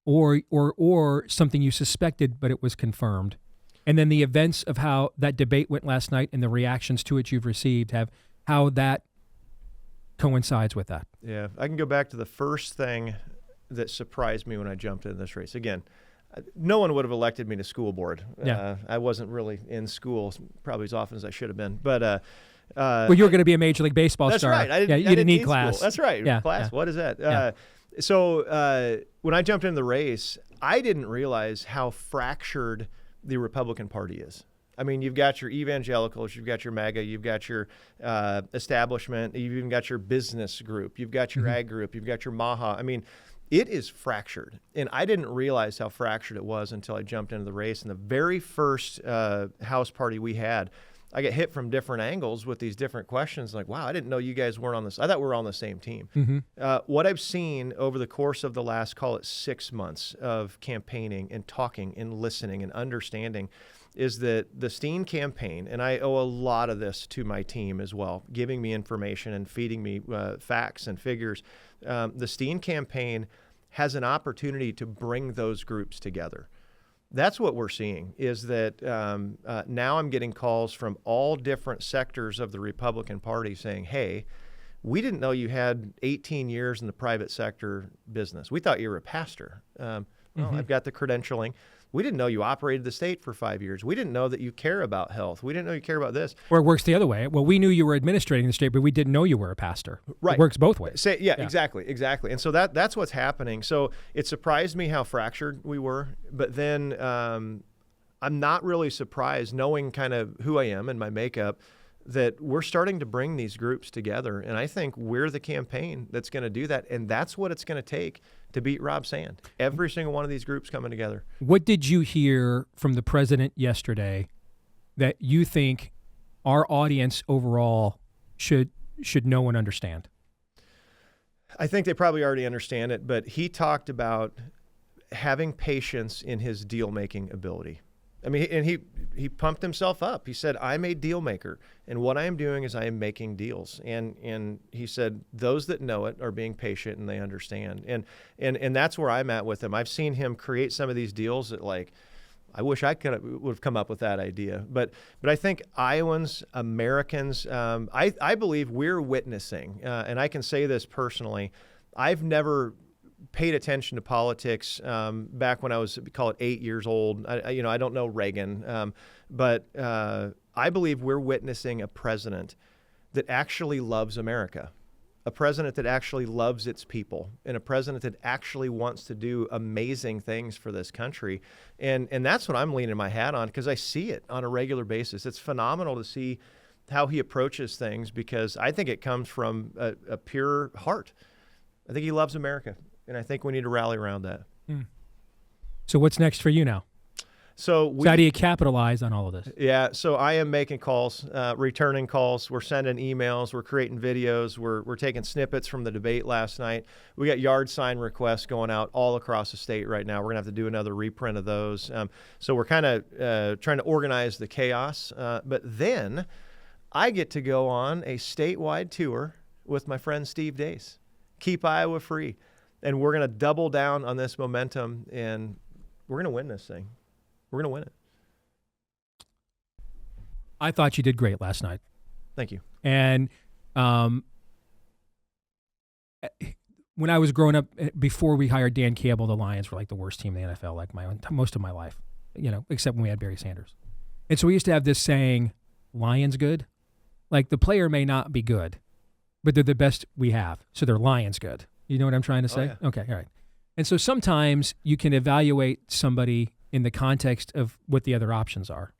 or something you suspected but it was confirmed? And then the events of how that debate went last night and the reactions to it you've received, how that coincides with that. Yeah, I can go back to the first thing that surprised me when I jumped into this race. Again, no one would have elected me to school board. Yeah. I wasn't really in school probably as often as I should have been. But well, you were going to be a Major League Baseball that's star. Right. You didn't need class. School. That's right. Yeah. Class. Yeah. What is that? Yeah. So when I jumped into the race, I didn't realize how fractured the Republican Party is. I mean, you've got your evangelicals, you've got your MAGA, you've got your establishment, you've even got your business group, you've got your ag group, you've got your MAHA. I mean, it is fractured. And I didn't realize how fractured it was until I jumped into the race. And the very first house party we had, I get hit from different angles with these different questions. Like, wow, I didn't know you guys weren't on this. I thought we were on the same team. Mm-hmm. What I've seen over the course of the last, call it 6 months of campaigning and talking and listening and understanding is that the Steen campaign, and I owe a lot of this to my team as well, giving me information and feeding me facts and figures. The Steen campaign has an opportunity to bring those groups together. That's what we're seeing is that now I'm getting calls from all different sectors of the Republican Party saying, hey, we didn't know you had 18 years in the private sector business. We thought you were a pastor. Well, I've got the credentialing. We didn't know you operated the state for 5 years. We didn't know that you care about health. We didn't know you care about this. Or it works the other way. Well, we knew you were administrating the state, but we didn't know you were a pastor. Right. It works both ways. Yeah, exactly. And so that's what's happening. So it surprised me how fractured we were. But then I'm not really surprised, knowing kind of who I am and my makeup, that we're starting to bring these groups together. And I think we're the campaign that's going to do that. And that's what it's going to take to beat Rob Sand. Every single one of these groups coming together. What did you hear from the president yesterday that you think our audience overall should know and understand? I think they probably already understand it, but he talked about having patience in his deal-making ability. I mean, and he pumped himself up. He said, I'm a deal maker, and what I am doing is I am making deals. And he said, those that know it are being patient and they understand. And that's where I'm at with him. I've seen him create some of these deals that, like, I wish I would have come up with that idea. But I think Iowans, Americans, I believe we're witnessing, and I can say this personally, I've never paid attention to politics back when I was, call it 8 years old. I don't know Reagan, but I believe we're witnessing a president that actually loves America, a president that actually loves its people, and a president that actually wants to do amazing things for this country. And that's what I'm leaning my hat on, because I see it on a regular basis. It's phenomenal to see how he approaches things, because I think it comes from a pure heart. I think he loves America. And I think we need to rally around that. So what's next for you now? So how do you capitalize on all of this? Yeah, so I am making calls, returning calls. We're sending emails. We're creating videos. We're taking snippets from the debate last night. We got yard sign requests going out all across the state right now. We're going to have to do another reprint of those. So we're kind of trying to organize the chaos. But then I get to go on a statewide tour with my friend Steve Deace. Keep Iowa Free. And we're going to double down on this momentum, and we're going to win this thing. We're going to win it. I thought you did great last night. Thank you. And when I was growing up, before we hired Dan Campbell, the Lions were like the worst team in the NFL, like most of my life, except when we had Barry Sanders. And so we used to have this saying, Lions good? Like, the player may not be good, but they're the best we have, so they're Lions good. You know what I'm trying to say? Oh, yeah. Okay, all right. And so sometimes you can evaluate somebody in the context of what the other options are.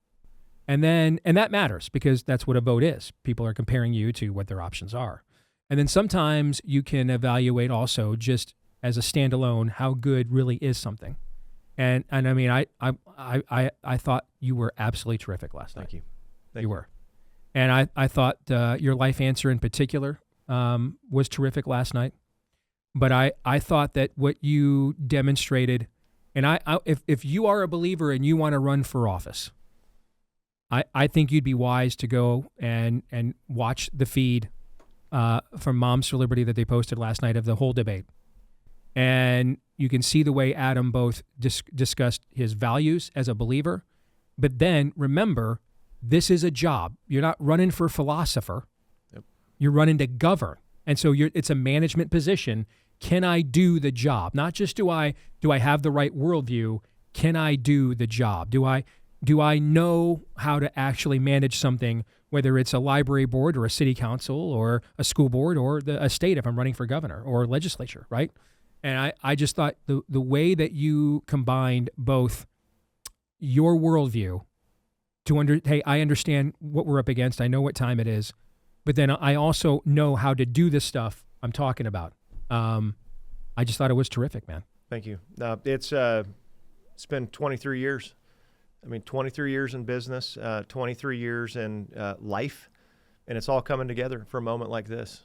And that matters, because that's what a vote is. People are comparing you to what their options are. And then sometimes you can evaluate also just as a standalone how good really is something. And I mean, I thought you were absolutely terrific last night. Thank you. You were. And I thought your life answer in particular was terrific last night. But I thought that what you demonstrated, and if you are a believer and you want to run for office, I think you'd be wise to go and watch the feed from Moms for Liberty that they posted last night of the whole debate. And you can see the way Adam both discussed his values as a believer, but then remember, this is a job. You're not running for philosopher. Yep. You're running to govern. And so it's a management position. Can I do the job? Not just do I have the right worldview? Can I do the job? Do I know how to actually manage something, whether it's a library board or a city council or a school board or a state if I'm running for governor or legislature, right? And I just thought the way that you combined both your worldview hey, I understand what we're up against. I know what time it is, but then I also know how to do this stuff I'm talking about. I just thought it was terrific, man. Thank you. It's been 23 years. 23 years in business, 23 years in life, and it's all coming together for a moment like this,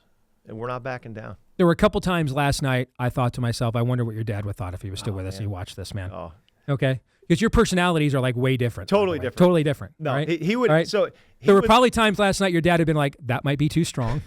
and we're not backing down. There were a couple times last night I thought to myself, I wonder what your dad would thought if he was still with us and he watched this, man. Oh. Okay? Because your personalities are like way different. Totally different. Totally different. No, right? he would. Right? So there were probably times last night your dad had been like, that might be too strong.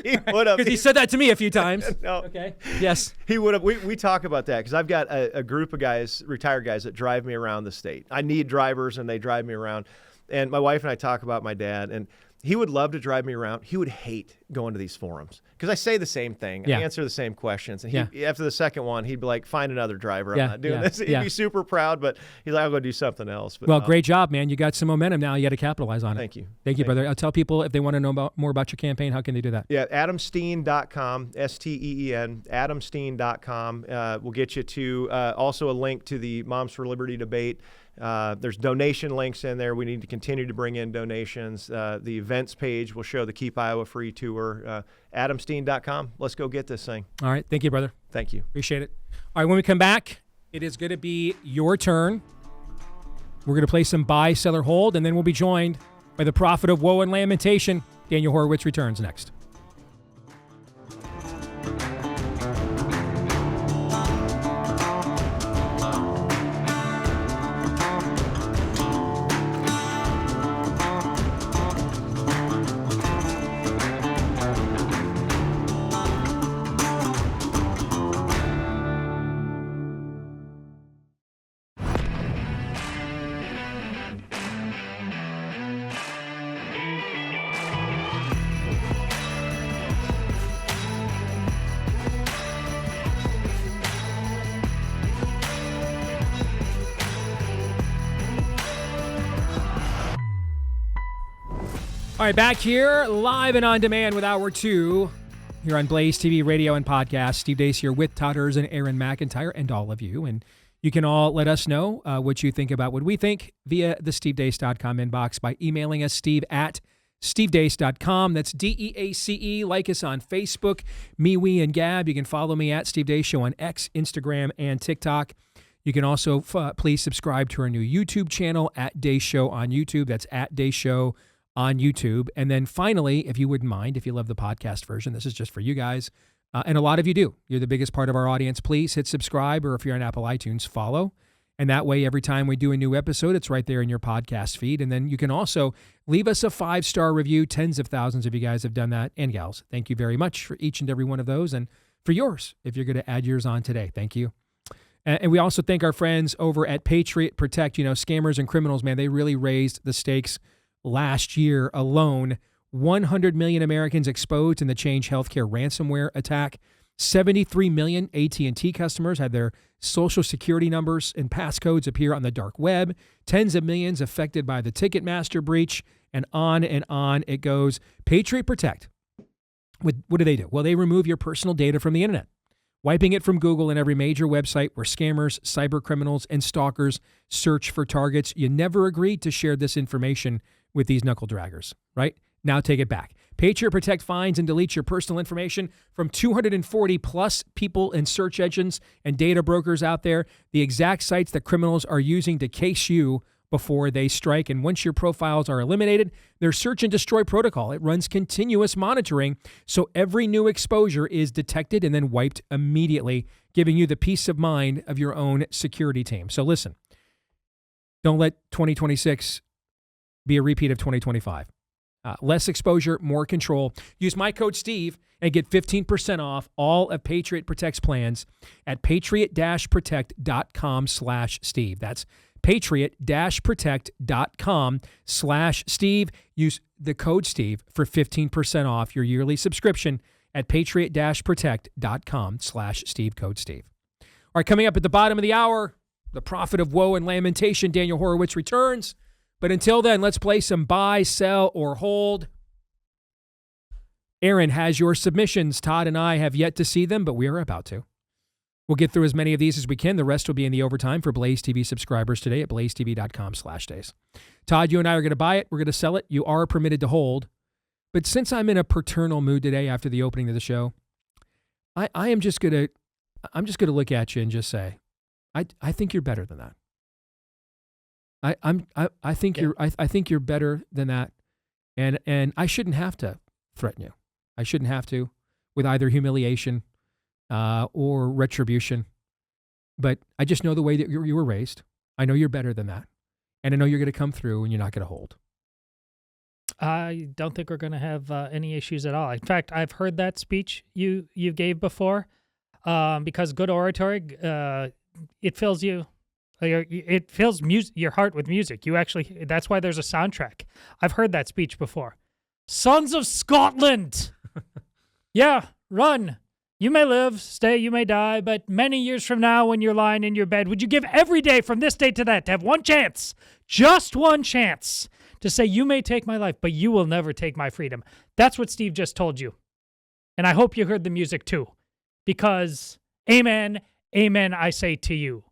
He would have. Because he said that to me a few times. No. Okay. Yes. He would have. We talk about that because I've got a group of guys, retired guys, that drive me around the state. I need drivers, and they drive me around. And my wife and I talk about my dad, and he would love to drive me around. He would hate going to these forums because I say the same thing. I answer the same questions. And after the second one, he'd be like, find another driver. I'm not doing this. He'd be super proud, but he's like, I'll go do something else. But, well, great job, man. You got some momentum now. You got to capitalize on it. Thank you. Thank you, brother. I'll tell people if they want to know more about your campaign, how can they do that? Yeah, AdamSteen.com, STEEN, AdamSteen.com will get you to also a link to the Moms for Liberty debate. There's donation links in there. We need to continue to bring in donations. The events page will show the Keep Iowa Free Tour. AdamSteen.com. Let's go get this thing. All right. Thank you, brother. Thank you. Appreciate it. All right. When we come back, it is going to be your turn. We're going to play some buy, sell, or hold, and then we'll be joined by the prophet of woe and lamentation. Daniel Horowitz returns next. All right, back here, live and on demand with Hour 2 here on Blaze TV, radio, and podcast. Steve Deace here with Todd Erz and Aaron McIntyre and all of you. And you can all let us know what you think about what we think via the stevedeace.com inbox by emailing us, steve@stevedeace.com. That's DEACE. Like us on Facebook, MeWe, and Gab. You can follow me at Steve Deace Show on X, Instagram, and TikTok. You can also please subscribe to our new YouTube channel at Deace Show on YouTube. That's at Deace Show on YouTube. And then finally, if you wouldn't mind, if you love the podcast version, this is just for you guys. And a lot of you do. You're the biggest part of our audience. Please hit subscribe, or if you're on Apple iTunes, follow. And that way, every time we do a new episode, it's right there in your podcast feed. And then you can also leave us a 5-star review. Tens of thousands of you guys have done that, and gals. Thank you very much for each and every one of those, and for yours, if you're going to add yours on today. Thank you. And we also thank our friends over at Patriot Protect. You know, scammers and criminals, man, they really raised the stakes last year alone. 100 million Americans exposed in the Change Healthcare ransomware attack. 73 million AT&T customers had their social security numbers and passcodes appear on the dark web. Tens of millions affected by the Ticketmaster breach, and on it goes. Patriot Protect, what do? Well, they remove your personal data from the internet, wiping it from Google and every major website where scammers, cyber criminals, and stalkers search for targets. You never agreed to share this information with these knuckle draggers, right? Now take it back. Patriot Protect finds and deletes your personal information from 240 plus people and search engines and data brokers out there. The exact sites that criminals are using to case you before they strike. And once your profiles are eliminated, their search and destroy protocol, it runs continuous monitoring, so every new exposure is detected and then wiped immediately, giving you the peace of mind of your own security team. So listen, don't let 2026 be a repeat of 2025. Less exposure, more control. Use my code Steve and get 15% off all of Patriot Protect's plans at patriot-protect.com/Steve. That's patriot-protect.com/Steve. Use the code Steve for 15% off your yearly subscription at patriot-protect.com/Steve, code Steve. All right, coming up at the bottom of the hour, the prophet of woe and lamentation, Daniel Horowitz, returns. But until then, let's play some buy, sell, or hold. Aaron has your submissions. Todd and I have yet to see them, but we are about to. We'll get through as many of these as we can. The rest will be in the overtime for Blaze TV subscribers today at blazetv.com/days. Todd, you and I are going to buy it. We're going to sell it. You are permitted to hold. But since I'm in a paternal mood today after the opening of the show, I'm just going to look at you and just say, I think you're better than that. I think you're better than that, and I shouldn't have to threaten you. I shouldn't have to with either humiliation or retribution. But I just know the way that you were raised. I know you're better than that, and I know you're going to come through, and you're not going to hold. I don't think we're going to have any issues at all. In fact, I've heard that speech you gave before, because good oratory it fills you. It fills your heart with music. That's why there's a soundtrack. I've heard that speech before. Sons of Scotland! Yeah, run. You may live, stay, you may die, but many years from now when you're lying in your bed, would you give every day from this day to that to have one chance, just one chance, to say, you may take my life, but you will never take my freedom? That's what Steve just told you. And I hope you heard the music too, because amen, amen, I say to you.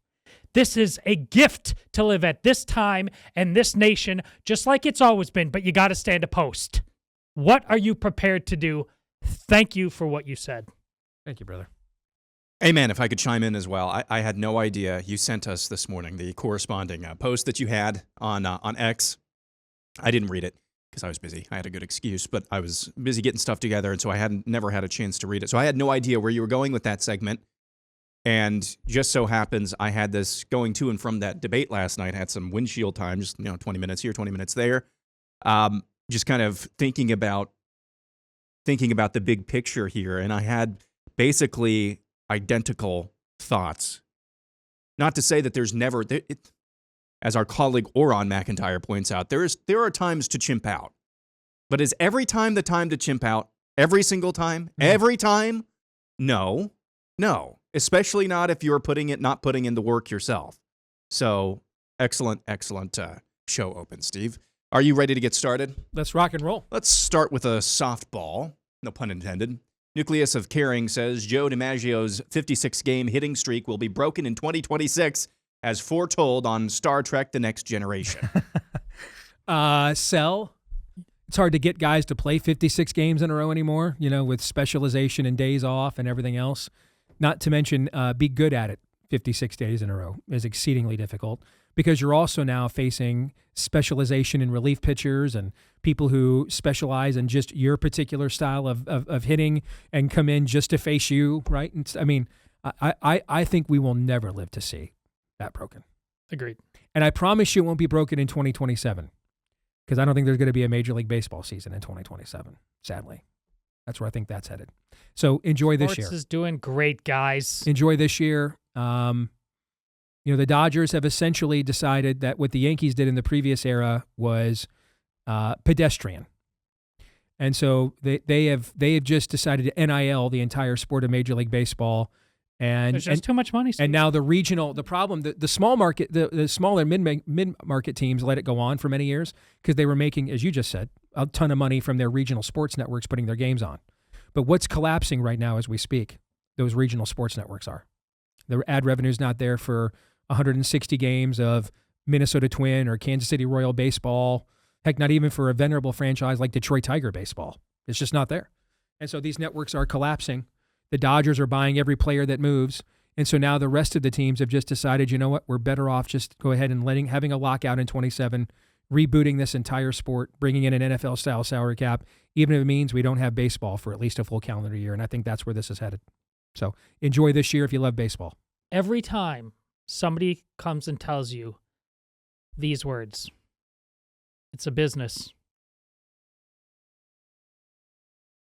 This is a gift to live at this time and this nation, just like it's always been, but you got to stand a post. What are you prepared to do? Thank you for what you said. Thank you, brother. Amen. If I could chime in as well, I had no idea. You sent us this morning the corresponding post that you had on X. I didn't read it because I was busy. I had a good excuse, but I was busy getting stuff together, and so I never had a chance to read it. So I had no idea where you were going with that segment. And just so happens I had this going to and from that debate last night, had some windshield time, just 20 minutes here, 20 minutes there. Just kind of thinking about the big picture here. And I had basically identical thoughts. Not to say that there's never, as our colleague Oron McIntyre points out, there are times to chimp out. But is every time the time to chimp out? Every single time? Every time? No. Especially not if you're not putting in the work yourself. So, excellent show open, Steve. Are you ready to get started? Let's rock and roll. Let's start with a softball. No pun intended. Nucleus of Caring says Joe DiMaggio's 56-game hitting streak will be broken in 2026, as foretold on Star Trek: The Next Generation. Sell. It's hard to get guys to play 56 games in a row anymore, with specialization and days off and everything else. Not to mention be good at it 56 days in a row is exceedingly difficult, because you're also now facing specialization in relief pitchers and people who specialize in just your particular style of hitting and come in just to face you, right? And, I think we will never live to see that broken. Agreed. And I promise you it won't be broken in 2027, because I don't think there's going to be a Major League Baseball season in 2027, sadly. That's where I think that's headed. So enjoy this year. Sports is doing great, guys. Enjoy this year. The Dodgers have essentially decided that what the Yankees did in the previous era was pedestrian. And so they have just decided to NIL the entire sport of Major League Baseball. And there's just too much money. Steve. And now the problem, the small market, the smaller mid-market teams let it go on for many years because they were making, as you just said, a ton of money from their regional sports networks putting their games on. But what's collapsing right now as we speak, those regional sports networks are. The ad revenue's not there for 160 games of Minnesota Twin or Kansas City Royal baseball. Heck, not even for a venerable franchise like Detroit Tiger baseball. It's just not there. And so these networks are collapsing. The Dodgers are buying every player that moves. And so now the rest of the teams have just decided, you know what, we're better off just go ahead and having a lockout in 27, rebooting this entire sport, bringing in an NFL-style salary cap, even if it means we don't have baseball for at least a full calendar year. And I think that's where this is headed. So enjoy this year if you love baseball. Every time somebody comes and tells you these words, it's a business.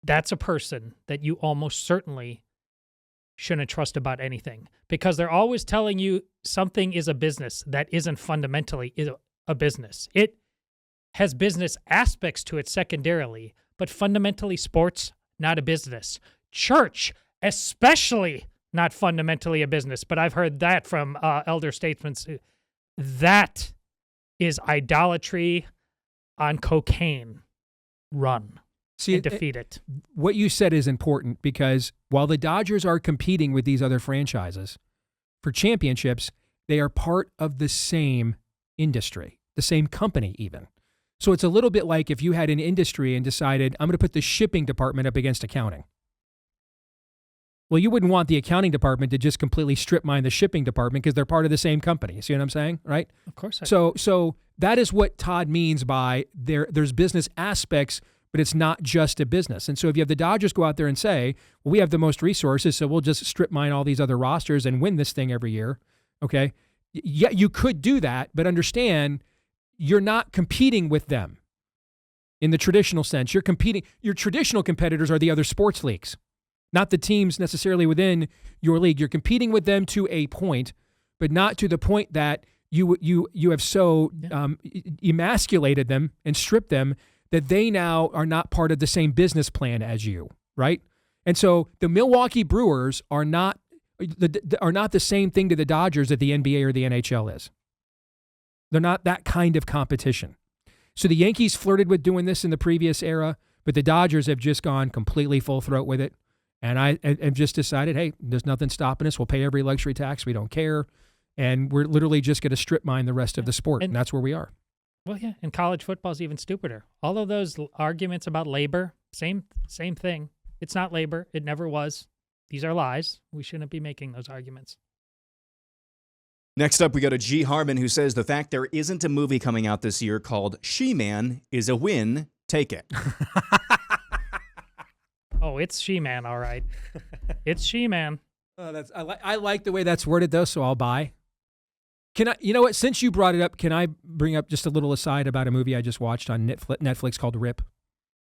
That's a person that you almost certainly shouldn't trust about anything, because they're always telling you something is a business that isn't fundamentally a business. It has business aspects to it secondarily, but fundamentally sports, not a business. Church, especially not fundamentally a business, but I've heard that from elder statesmen. That is idolatry on cocaine. Run. See, and defeat it. What you said is important, because while the Dodgers are competing with these other franchises for championships, they are part of the same industry, the same company even. So it's a little bit like if you had an industry and decided, I'm going to put the shipping department up against accounting. Well, you wouldn't want the accounting department to just completely strip mine the shipping department because they're part of the same company. See what I'm saying? Right? Of course. So that is what Todd means by there's business aspects, but it's not just a business. And so if you have the Dodgers go out there and say, well, we have the most resources, so we'll just strip mine all these other rosters and win this thing every year. Okay. Yeah, you could do that, but understand you're not competing with them in the traditional sense. You're competing. Your traditional competitors are the other sports leagues, not the teams necessarily within your league. You're competing with them to a point, but not to the point that you have so emasculated them and stripped them that they now are not part of the same business plan as you, right? And so the Milwaukee Brewers are not the same thing to the Dodgers that the NBA or the NHL is. They're not that kind of competition. So the Yankees flirted with doing this in the previous era, but the Dodgers have just gone completely full throat with it. And I have just decided, hey, there's nothing stopping us. We'll pay every luxury tax. We don't care. And we're literally just going to strip mine the rest of the sport. And that's where we are. Well, yeah, and college football is even stupider. All of those arguments about labor, same thing. It's not labor. It never was. These are lies. We shouldn't be making those arguments. Next up, we go to G. Harmon, who says the fact there isn't a movie coming out this year called She-Man is a win. Take it. Oh, it's She-Man, all right. It's She-Man. I like the way that's worded, though, so I'll buy. You know what? Since you brought it up, can I bring up just a little aside about a movie I just watched on Netflix called Rip?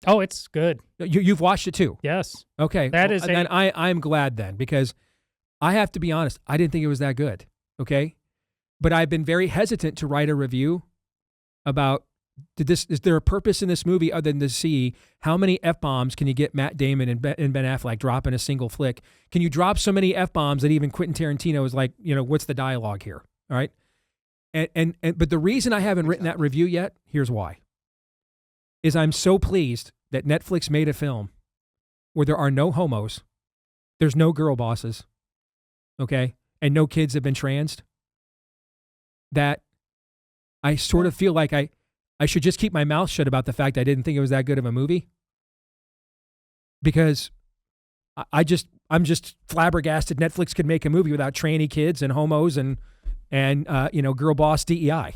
Oh, it's good. You've watched it too? Yes. Okay. Then I'm glad then, because I have to be honest, I didn't think it was that good. Okay. But I've been very hesitant to write a review about is there a purpose in this movie other than to see how many F-bombs can you get Matt Damon and Ben Affleck drop in a single flick? Can you drop so many F-bombs that even Quentin Tarantino is like, what's the dialogue here? All right. But the reason I haven't written that review yet, here's why, is I'm so pleased that Netflix made a film where there are no homos, there's no girl bosses, okay, and no kids have been transed, that I sort of feel like I should just keep my mouth shut about the fact I didn't think it was that good of a movie, because I'm just flabbergasted Netflix could make a movie without tranny kids and homos and girl boss DEI.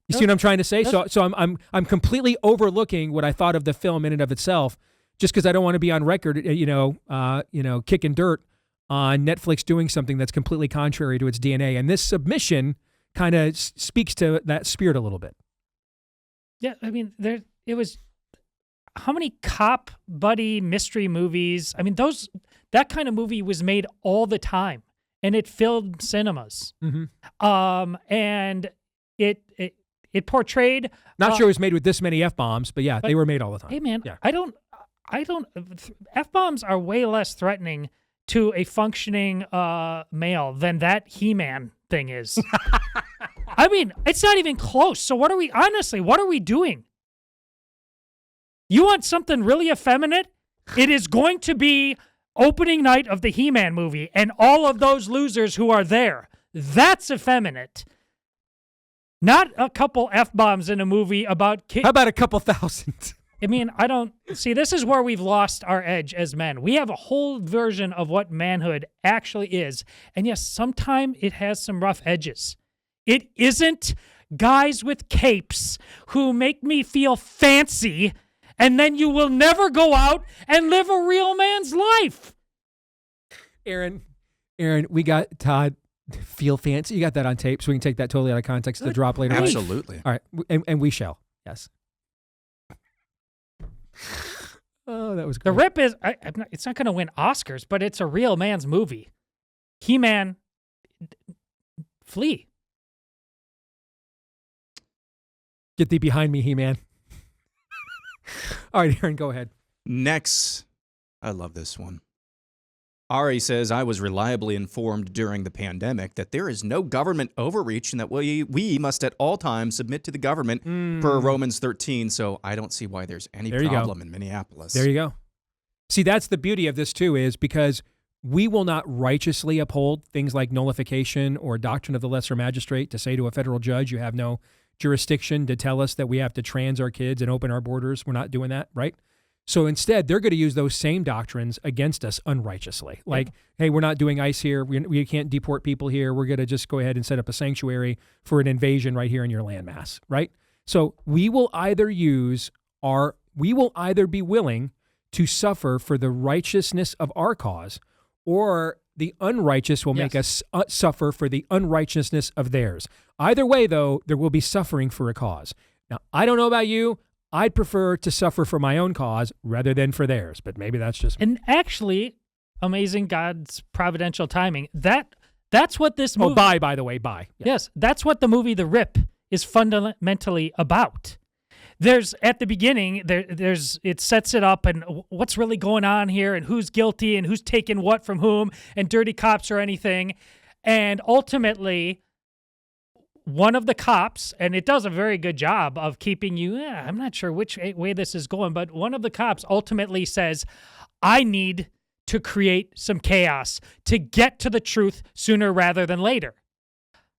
You see what I'm trying to say? So I'm completely overlooking what I thought of the film in and of itself, just because I don't want to be on record, kicking dirt on Netflix doing something that's completely contrary to its DNA. And this submission kind of speaks to that spirit a little bit. Yeah, I mean, it was how many cop buddy mystery movies? I mean, that kind of movie was made all the time, and it filled cinemas. Mm-hmm. And it portrayed. Not sure it was made with this many F-bombs, but yeah, they were made all the time. Hey man, yeah. I don't. F-bombs are way less threatening to a functioning male than that He-Man thing is. I mean, it's not even close. So what are we doing? You want something really effeminate? It is going to be opening night of the He-Man movie and all of those losers who are there. That's effeminate. Not a couple F-bombs in a movie about kids. How about a couple thousand? I mean, I don't see. This is where we've lost our edge as men. We have a whole version of what manhood actually is, and yes, sometimes it has some rough edges. It isn't guys with capes who make me feel fancy, and then you will never go out and live a real man's life. Aaron, we got Todd feel fancy. You got that on tape, so we can take that totally out of context to drop later. Absolutely. All right, and we shall. Yes. Oh, that was great. The Rip is, it's not going to win Oscars, but it's a real man's movie. He-Man, flee. Get thee behind me, He-Man. All right, Aaron, go ahead. Next, I love this one. Ari says, I was reliably informed during the pandemic that there is no government overreach and that we must at all times submit to the government per Romans 13. So I don't see why there's any problem in Minneapolis. There you go. See, that's the beauty of this too, is because we will not righteously uphold things like nullification or doctrine of the lesser magistrate to say to a federal judge, you have no jurisdiction to tell us that we have to trans our kids and open our borders. We're not doing that, right? So instead, they're going to use those same doctrines against us unrighteously. Like, hey, we're not doing ICE here. We can't deport people here. We're going to just go ahead and set up a sanctuary for an invasion right here in your landmass, right? So we will either be willing to suffer for the righteousness of our cause, or the unrighteous will make us suffer for the unrighteousness of theirs. Either way, though, there will be suffering for a cause. Now, I don't know about you. I'd prefer to suffer for my own cause rather than for theirs, but maybe that's just me. And actually, amazing God's providential timing. That's what this movie... Oh, by the way. Yeah. Yes, that's what the movie The Rip is fundamentally about. There's, at the beginning, it sets it up and what's really going on here and who's guilty and who's taking what from whom and dirty cops or anything. And ultimately, one of the cops, and it does a very good job of keeping you, I'm not sure which way this is going, but one of the cops ultimately says, I need to create some chaos to get to the truth sooner rather than later.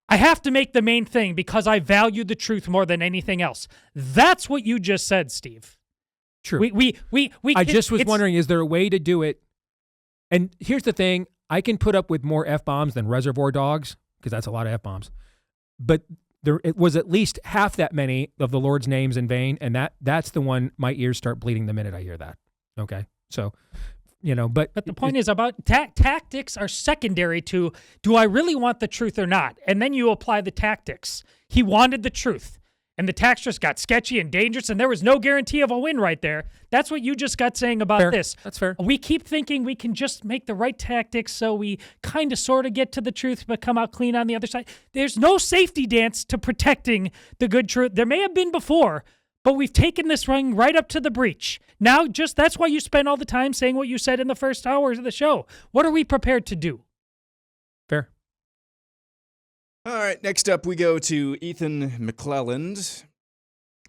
I have to make the main thing because I value the truth more than anything else. That's what you just said, Steve. True. I just was wondering, is there a way to do it? And here's the thing. I can put up with more F-bombs than Reservoir Dogs, because that's a lot of F-bombs. But it was at least half that many of the Lord's names in vain, and that's the one my ears start bleeding the minute I hear that. Okay? So, but the point is about tactics are secondary to, do I really want the truth or not? And then you apply the tactics. He wanted the truth, and the tax just got sketchy and dangerous, and there was no guarantee of a win right there. That's what you just got saying about this. That's fair. We keep thinking we can just make the right tactics so we kind of sort of get to the truth but come out clean on the other side. There's no safety dance to protecting the good truth. There may have been before, but we've taken this ring right up to the breach. Now, that's why you spend all the time saying what you said in the first hours of the show. What are we prepared to do? Fair. All right, next up we go to Ethan McClelland.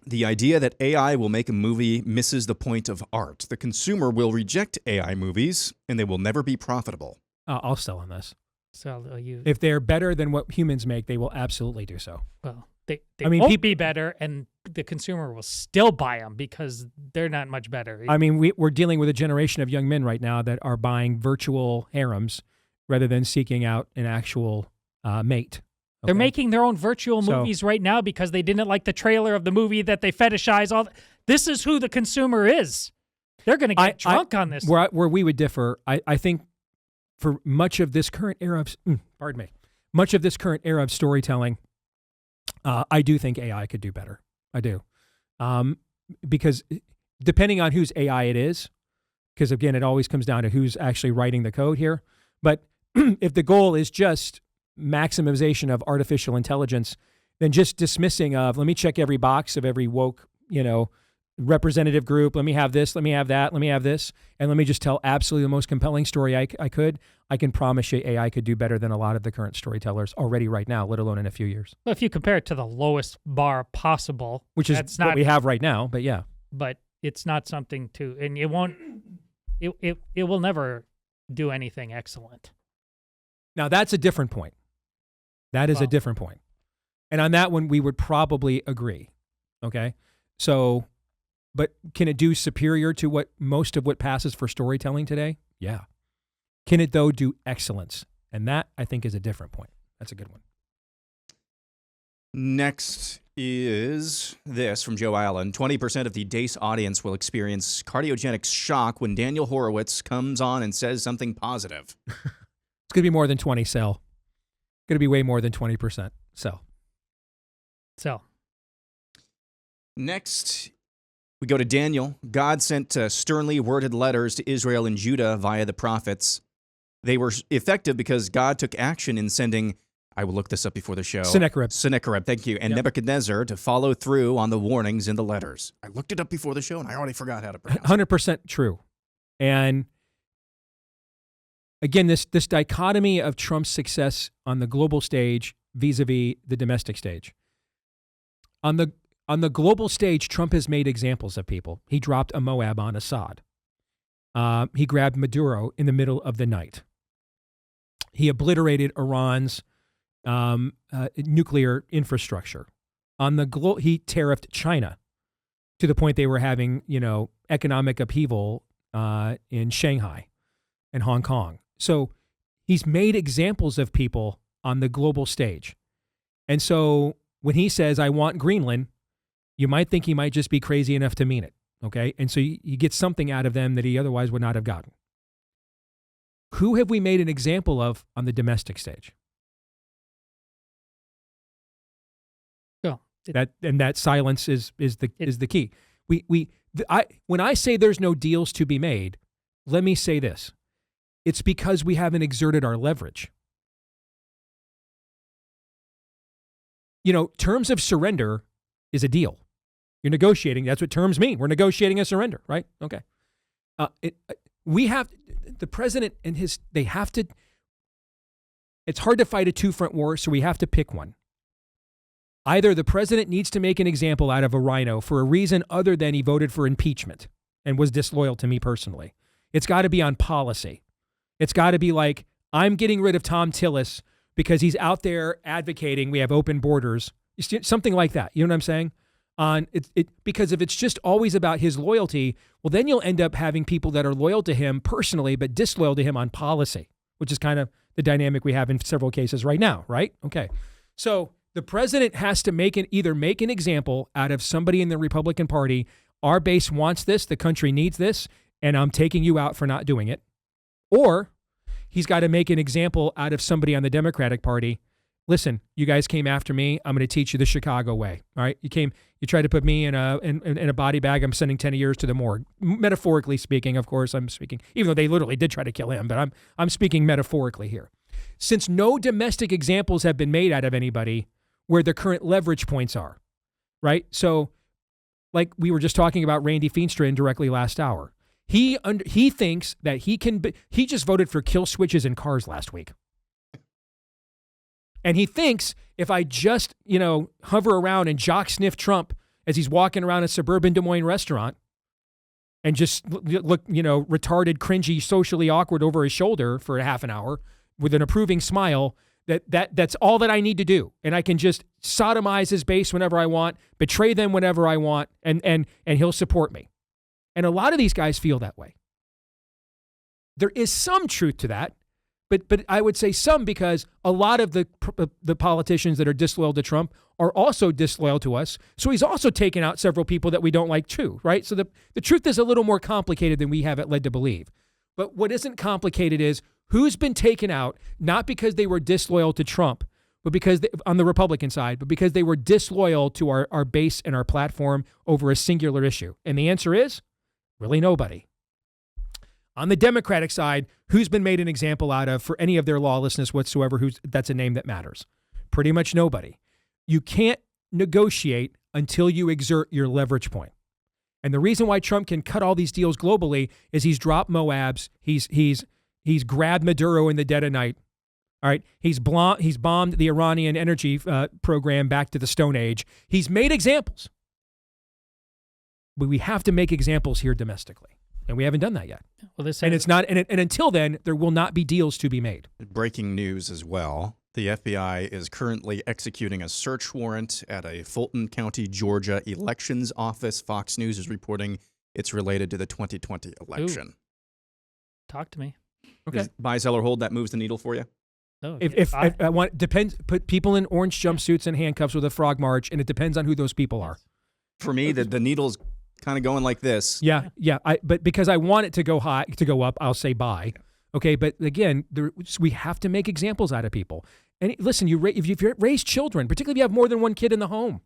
The idea that AI will make a movie misses the point of art. The consumer will reject AI movies, and they will never be profitable. I'll sell on this. So if they're better than what humans make, they will absolutely do so. Well, they won't be better, and the consumer will still buy them because they're not much better. I mean, we're dealing with a generation of young men right now that are buying virtual harems rather than seeking out an actual mate. Okay? They're making their own virtual movies right now because they didn't like the trailer of the movie that they fetishize. This is who the consumer is. They're going to get drunk on this. Where we would differ, I think for much of this current era of storytelling, I do think AI could do better. I do. Because depending on whose AI it is, because again, it always comes down to who's actually writing the code here. But if the goal is just maximization of artificial intelligence, then just dismissing of, let me check every box of every woke, representative group. Let me have this, let me have that, let me have this, and let me just tell absolutely the most compelling story I can promise you AI could do better than a lot of the current storytellers already right now, let alone in a few years. Well, if you compare it to the lowest bar possible, which is what we have right now, but yeah. But it's not something to, and it won't, it will never do anything excellent. Now that's a different point. That is a different point. And on that one, we would probably agree. Okay. So But can it do superior to what most of what passes for storytelling today? Yeah. Can it, though, do excellence? And that, I think, is a different point. That's a good one. Next is this from Joe Allen. 20% of the Deace audience will experience cardiogenic shock when Daniel Horowitz comes on and says something positive. It's going to be more than 20, Sell. Going to be way more than 20%. Sell. Next, we go to Daniel. God sent sternly worded letters to Israel and Judah via the prophets. They were effective because God took action in sending, I will look this up before the show. Sennacherib, thank you. And Nebuchadnezzar to follow through on the warnings in the letters. I looked it up before the show and I already forgot how to pronounce it. 100% true. And again, this dichotomy of Trump's success on the global stage vis-a-vis the domestic stage. On the global stage, Trump has made examples of people. He dropped a Moab on Assad. He grabbed Maduro in the middle of the night. He obliterated Iran's nuclear infrastructure. He tariffed China to the point they were having, economic upheaval in Shanghai and Hong Kong. So he's made examples of people on the global stage. And so when he says, I want Greenland, you might think he might just be crazy enough to mean it. Okay? And so you get something out of them that he otherwise would not have gotten. Who have we made an example of on the domestic stage? That silence is the key. When I say there's no deals to be made, let me say this. It's because we haven't exerted our leverage. Terms of surrender is a deal. You're negotiating. That's what terms mean. We're negotiating a surrender, right? Okay. The president and they have to, it's hard to fight a two-front war, so we have to pick one. Either the president needs to make an example out of a rhino for a reason other than he voted for impeachment and was disloyal to me personally. It's got to be on policy. It's got to be like, I'm getting rid of Tom Tillis because he's out there advocating we have open borders. Something like that. You know what I'm saying? Because if it's just always about his loyalty, well, then you'll end up having people that are loyal to him personally, but disloyal to him on policy, which is kind of the dynamic we have in several cases right now, right? Okay. So the president has to either make an example out of somebody in the Republican Party. Our base wants this. The country needs this. And I'm taking you out for not doing it. Or he's got to make an example out of somebody on the Democratic Party. Listen, you guys came after me. I'm going to teach you the Chicago way. All right. You tried to put me in a body bag. I'm sending 10 years to the morgue. Metaphorically speaking, of course, I'm speaking, even though they literally did try to kill him, but I'm speaking metaphorically here. Since no domestic examples have been made out of anybody where the current leverage points are, right? So like we were just talking about Randy Feenstra indirectly last hour. He thinks that he just voted for kill switches in cars last week. And he thinks if I just, hover around and jock sniff Trump as he's walking around a suburban Des Moines restaurant and just look, retarded, cringy, socially awkward over his shoulder for a half an hour with an approving smile, that's all that I need to do. And I can just sodomize his base whenever I want, betray them whenever I want, and he'll support me. And a lot of these guys feel that way. There is some truth to that, but I would say some because a lot of the politicians that are disloyal to Trump are also disloyal to us. So he's also taken out several people that we don't like too, right? So the truth is a little more complicated than we have it led to believe. But what isn't complicated is who's been taken out, not because they were disloyal to Trump, but because on the Republican side, but because they were disloyal to our base and our platform over a singular issue. And the answer is really nobody. On the Democratic side, who's been made an example out of for any of their lawlessness whatsoever, that's a name that matters? Pretty much nobody. You can't negotiate until you exert your leverage point. And the reason why Trump can cut all these deals globally is he's dropped Moabs, he's grabbed Maduro in the dead of night. All right, he's bombed the Iranian energy program back to the Stone Age. He's made examples. But we have to make examples here domestically. And we haven't done that yet. Well, and it's not, and until then, there will not be deals to be made. Breaking news as well. The FBI is currently executing a search warrant at a Fulton County, Georgia elections office. Fox News is reporting it's related to the 2020 election. Talk to me. Okay. Does buy, sell, or hold, that moves the needle for you? Oh, If I want, depends. Put people in orange jumpsuits and handcuffs with a frog march, and it depends on who those people are. For me, the needle's kind of going like this. Yeah. But because I want it to go high, to go up, I'll say buy. Okay, but again, we have to make examples out of people. And listen, if you raise children, particularly if you have more than one kid in the home,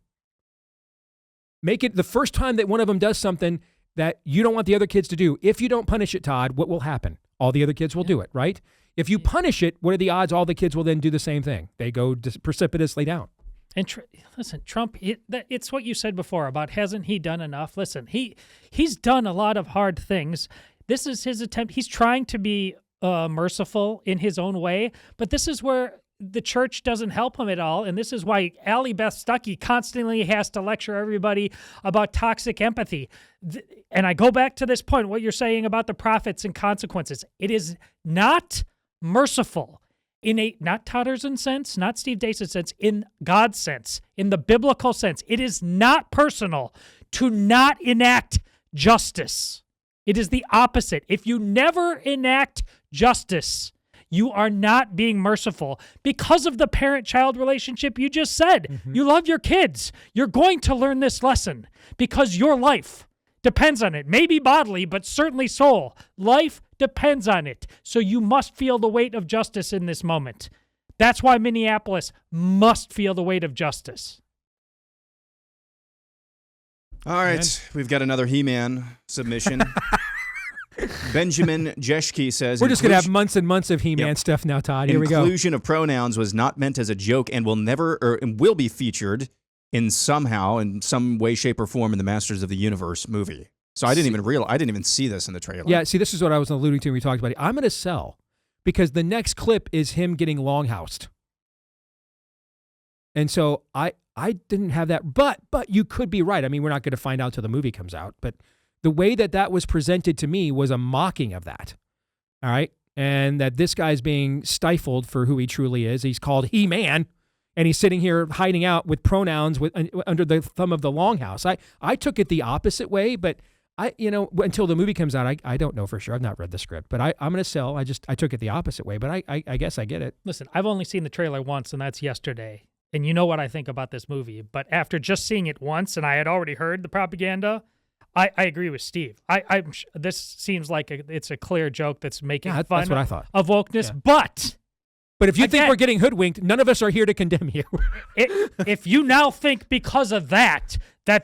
make it the first time that one of them does something that you don't want the other kids to do. If you don't punish it, Todd, what will happen? All the other kids will do it, right? If you punish it, what are the odds all the kids will then do the same thing? They go precipitously down. And listen, Trump, it's what you said before about hasn't he done enough? Listen, he's done a lot of hard things. This is his attempt. He's trying to be merciful in his own way, but this is where the church doesn't help him at all, and this is why Allie Beth Stuckey constantly has to lecture everybody about toxic empathy. And I go back to this point, what you're saying about the prophets and consequences. It is not merciful in a, not Totterson sense, not Steve Deace's sense, in God's sense, in the biblical sense. It is not personal to not enact justice. It is the opposite. If you never enact justice, you are not being merciful because of the parent-child relationship you just said. Mm-hmm. You love your kids. You're going to learn this lesson because your life depends on it. Maybe bodily, but certainly soul. Life depends on it. So you must feel the weight of justice in this moment. That's why Minneapolis must feel the weight of justice. All right, we've got another He-Man submission. Benjamin Jeschke says, we're just going to have months and months of He-Man stuff now, Todd. Here we go. Inclusion of pronouns was not meant as a joke and will never, or will be featured in some way, shape, or form in the Masters of the Universe movie. So I didn't even see this in the trailer. Yeah, see, this is what I was alluding to when we talked about it. I'm going to sell because the next clip is him getting longhoused. And so I didn't have that, but you could be right. I mean, we're not going to find out till the movie comes out, but the way that was presented to me was a mocking of that. All right? And that this guy's being stifled for who he truly is. He's called He-Man, and he's sitting here hiding out with pronouns under the thumb of the Longhouse. I took it the opposite way, but until the movie comes out, I don't know for sure. I've not read the script, but I'm going to sell. I took it the opposite way, but I guess I get it. Listen, I've only seen the trailer once, and that's yesterday. And you know what I think about this movie. But after just seeing it once, and I had already heard the propaganda, I agree with Steve. This seems like it's a clear joke that's making fun that's what I thought. Of wokeness. Yeah. But if you again, think we're getting hoodwinked, none of us are here to condemn you. If you now think because of that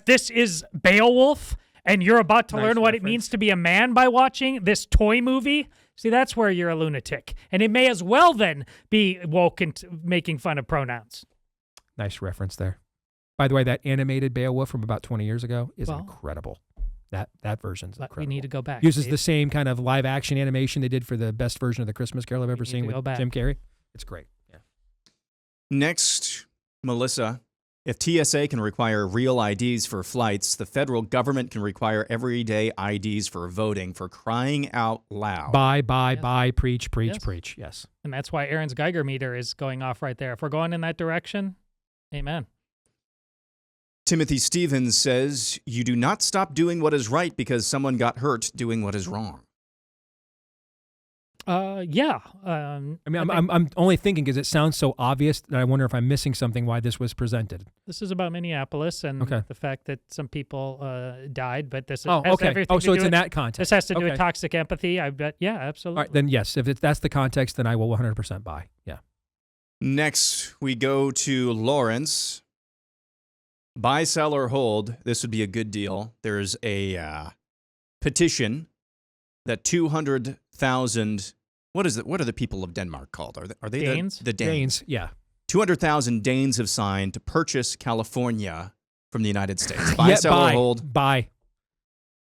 this is Beowulf and you're about to learn what it means to be a man by watching this toy movie, see, that's where you're a lunatic. And it may as well then be woke and making fun of pronouns. Nice reference there. By the way, that animated Beowulf from about 20 years ago is incredible. That version's incredible. We need to go back. Uses Dave. the same kind of live action animation they did for the best version of the Christmas Carol I've ever seen with Jim Carrey. It's great. Yeah. Next, Melissa, if TSA can require real IDs for flights, the federal government can require everyday IDs for voting, for crying out loud. Buy, preach. Yes. And that's why Aaron's Geiger meter is going off right there. If we're going in that direction, amen. Timothy Stevens says, you do not stop doing what is right because someone got hurt doing what is wrong. Yeah. I'm only thinking because it sounds so obvious that I wonder if I'm missing something why this was presented. This is about Minneapolis and the fact that some people died, but this has everything so to do it's with, in that context. This has to do with toxic empathy. I bet. Yeah, absolutely. All right, then yes, if that's the context, then I will 100% buy. Yeah. Next, we go to Lawrence. Buy, sell, or hold. This would be a good deal. There's a petition that 200,000. What are the people of Denmark called? Are they Danes? The Danes? Danes, yeah. 200,000 Danes have signed to purchase California from the United States. Buy, sell, or hold. Buy.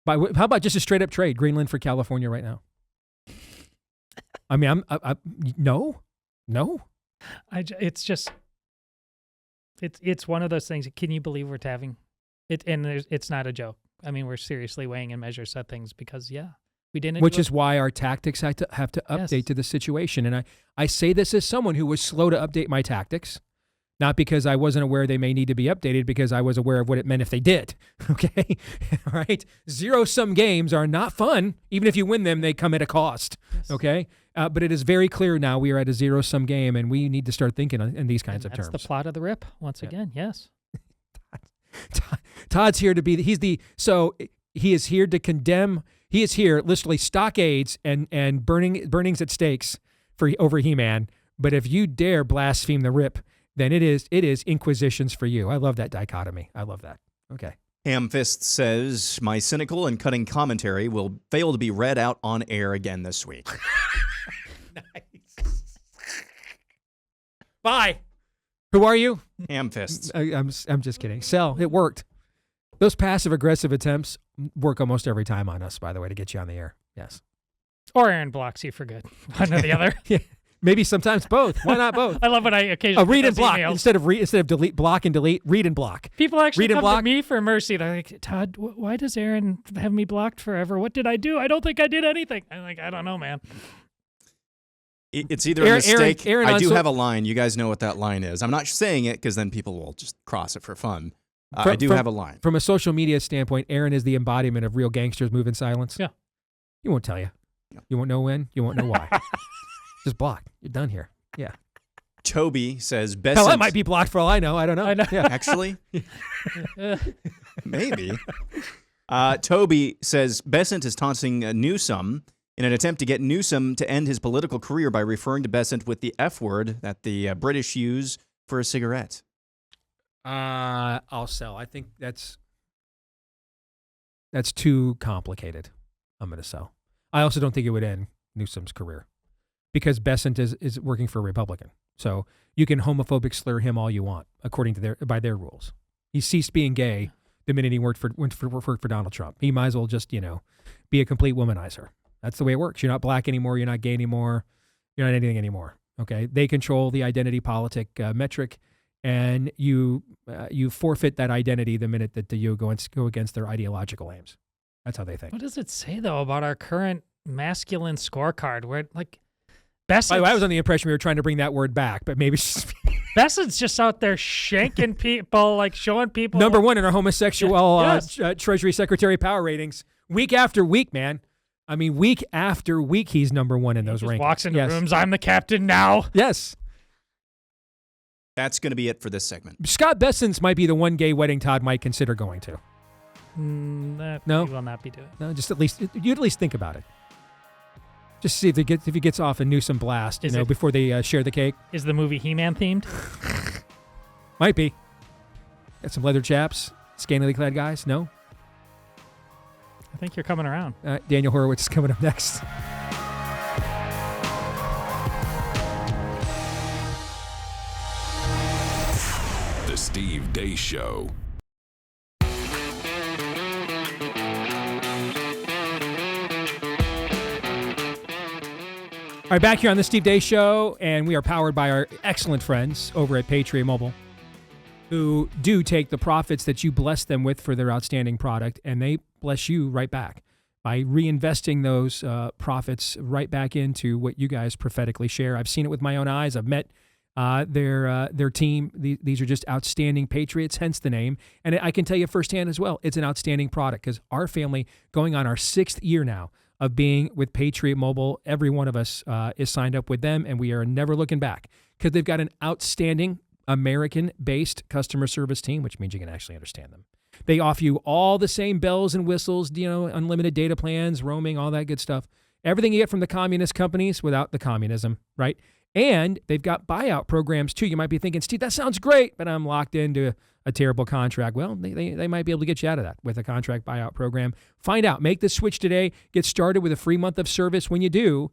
How about just a straight up trade? Greenland for California right now. I mean, no. It's just. It's one of those things. Can you believe we're having it? And it's not a joke. I mean, we're seriously weighing and measure set things because, We didn't. Which is why our tactics have to update Yes. to the situation. And I say this as someone who was slow to update my tactics, not because I wasn't aware they may need to be updated, because I was aware of what it meant if they did. Okay? All right? Zero-sum games are not fun. Even if you win them, they come at a cost. Yes. Okay? But it is very clear now we are at a zero-sum game, and we need to start thinking in these kinds of That's terms. the plot of the rip, once again, yes. Todd's here to be, he is here to condemn, he is here literally stockades and burnings at stakes over He-Man. But if you dare blaspheme the rip, then it is inquisitions for you. I love that dichotomy. I love that. Okay. Hamfist says, my cynical and cutting commentary will fail to be read out on air again this week. Nice. Bye. Who are you? Hamfists. I'm just kidding. Sell. It worked. Those passive-aggressive attempts work almost every time on us, by the way, to get you on the air. Yes. Or Aaron blocks you for good. One or the other. Yeah. Maybe sometimes both. Why not both? I love when I occasionally Read get and those block emails. instead of delete, block and delete. Read and block. People actually Read and come block. to me for mercy. They're like, Todd, why does Aaron have me blocked forever? What did I do? I don't think I did anything. I'm like, I don't know, man. It's either a mistake. Aaron I do have a line. You guys know what that line is. I'm not saying it because then people will just cross it for fun. I do have a line. From a social media standpoint, Aaron is the embodiment of real gangsters move in silence. Yeah. He won't tell you. No. You won't know when. You won't know why. Just block. You're done here. Yeah. Toby says, Hell, that might be blocked for all I know. I don't know. I know. Yeah. Actually, maybe. Toby says, Besant is taunting Newsom in an attempt to get Newsom to end his political career by referring to Besant with the F word that the British use for a cigarette. I'll sell. I think that's too complicated. I'm going to sell. I also don't think it would end Newsom's career because Besant is working for a Republican. So you can homophobic slur him all you want, according to by their rules. He ceased being gay the minute he worked for Donald Trump. He might as well just, be a complete womanizer. That's the way it works. You're not black anymore. You're not gay anymore. You're not anything anymore. Okay. They control the identity politic metric, and you forfeit that identity the minute that you go against their ideological aims. That's how they think. What does it say, though, about our current masculine scorecard? Where, Besant's, By the way, I was on the impression we were trying to bring that word back, but maybe Besant's just out there shanking people, showing people. number one in our homosexual Yes. Treasury Secretary power ratings, week after week, man. I mean, week after week, he's number one in those Just rankings. walks into Yes. rooms. I'm the captain now. Yes. That's going to be it for this segment. Scott Besson's might be the one gay wedding Todd might consider going to. That No? he will not be doing. No, just you'd at least think about it. Just see if he gets off a Newsom blast, Is it- before they share the cake. Is the movie He-Man themed? Might be. Got some leather chaps, scantily clad guys. No. I think you're coming around. Daniel Horowitz is coming up next. The Steve Deace Show. All right, back here on the Steve Deace Show, and we are powered by our excellent friends over at Patriot Mobile, who do take the profits that you bless them with for their outstanding product, and they bless you right back by reinvesting those profits right back into what you guys prophetically share. I've seen it with my own eyes. I've met their team. These are just outstanding patriots, hence the name. And I can tell you firsthand as well, it's an outstanding product because our family, going on our 6th year now of being with Patriot Mobile, every one of us is signed up with them, and we are never looking back because they've got an outstanding American-based customer service team, which means you can actually understand them. They offer you all the same bells and whistles, unlimited data plans, roaming, all that good stuff. Everything you get from the communist companies without the communism, right? And they've got buyout programs too. You might be thinking, Steve, that sounds great, but I'm locked into a terrible contract. Well, they might be able to get you out of that with a contract buyout program. Find out. Make the switch today. Get started with a free month of service when you do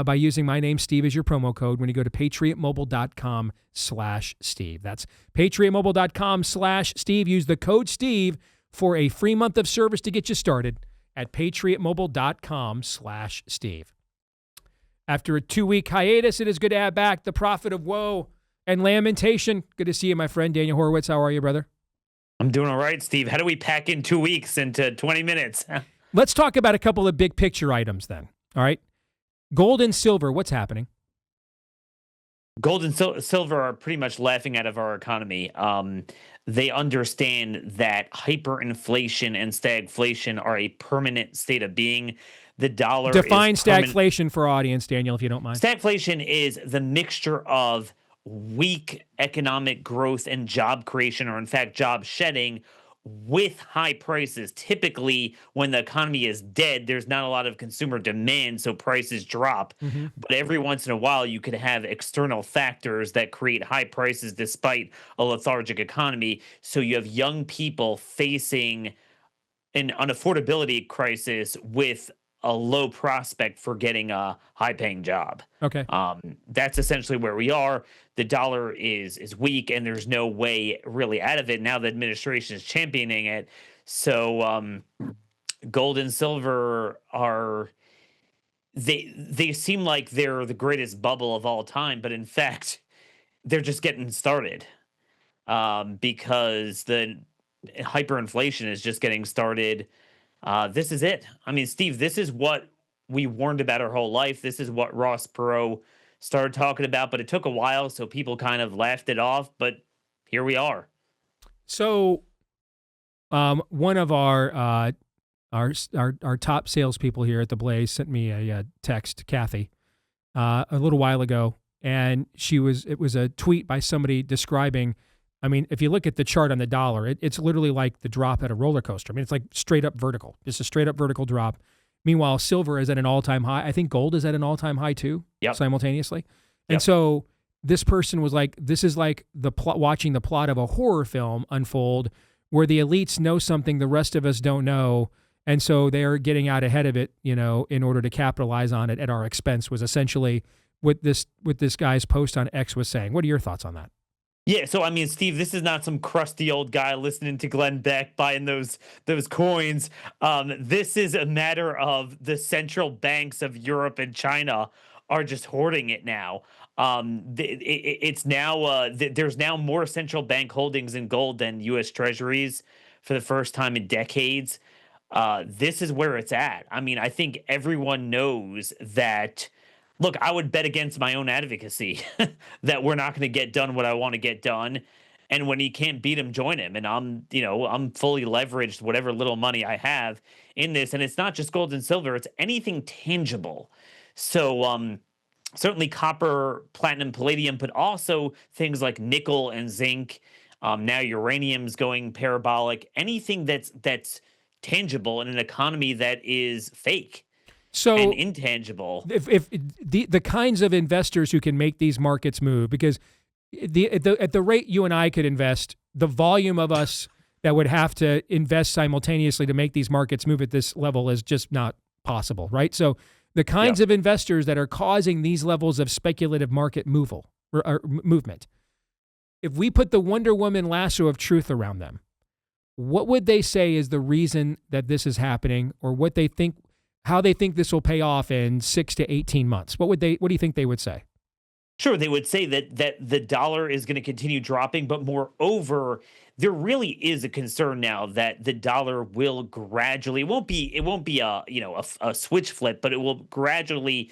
by using my name, Steve, as your promo code when you go to patriotmobile.com/Steve. That's patriotmobile.com/Steve. Use the code Steve for a free month of service to get you started at patriotmobile.com/Steve. After a 2-week hiatus, it is good to have back the prophet of woe and lamentation. Good to see you, my friend, Daniel Horowitz. How are you, brother? I'm doing all right, Steve. How do we pack in 2 weeks into 20 minutes? Let's talk about a couple of big picture items then. All right. Gold and silver, what's happening? Gold and silver are pretty much laughing out of our economy. They understand that hyperinflation and stagflation are a permanent state of being. The dollar Define is stagflation for our audience, Daniel, if you don't mind. Stagflation is the mixture of weak economic growth and job creation, or in fact, job shedding, with high prices. Typically, when the economy is dead, there's not a lot of consumer demand, so prices drop. Mm-hmm. But every once in a while, you could have external factors that create high prices despite a lethargic economy. So you have young people facing an affordability crisis with a low prospect for getting a high-paying job. Okay. That's essentially where we are. The dollar is weak, and there's no way really out of it. Now the administration is championing it. So gold and silver are they seem like they're the greatest bubble of all time, but in fact, they're just getting started because the hyperinflation is just getting started. This is it. I mean, Steve, this is what we warned about our whole life. This is what Ross Perot started talking about, but it took a while, so people kind of laughed it off, but here we are. So one of our top salespeople here at the Blaze sent me a text, Kathy, a little while ago, and it was a tweet by somebody describing, I mean, if you look at the chart on the dollar, it's literally like the drop at a roller coaster. I mean, it's like straight up vertical. It's a straight up vertical drop. Meanwhile, silver is at an all-time high. I think gold is at an all-time high too, simultaneously. And so this person was like, this is like watching the plot of a horror film unfold where the elites know something the rest of us don't know. And so they're getting out ahead of it, in order to capitalize on it at our expense, was essentially what this guy's post on X was saying. What are your thoughts on that? Yeah, so I mean, Steve, this is not some crusty old guy listening to Glenn Beck buying those coins. This is a matter of the central banks of Europe and China are just hoarding it now. It's now there's now more central bank holdings in gold than U.S. Treasuries for the first time in decades. This is where it's at. I mean, I think everyone knows that. Look, I would bet against my own advocacy that we're not going to get done what I want to get done. And when he can't beat him, join him. And I'm fully leveraged whatever little money I have in this. And it's not just gold and silver, it's anything tangible. So certainly copper, platinum, palladium, but also things like nickel and zinc. Now uranium's going parabolic. Anything that's tangible in an economy that is fake. So and intangible. If the kinds of investors who can make these markets move, because at the rate you and I could invest, the volume of us that would have to invest simultaneously to make these markets move at this level is just not possible, right? So the kinds of investors that are causing these levels of speculative market movement, if we put the Wonder Woman lasso of truth around them, what would they say is the reason that this is happening, or what they think? How they think this will pay off in 6 to 18 months. What do you think they would say? Sure, they would say that the dollar is going to continue dropping, but moreover, there really is a concern now that the dollar will gradually, it won't be a switch flip, but it will gradually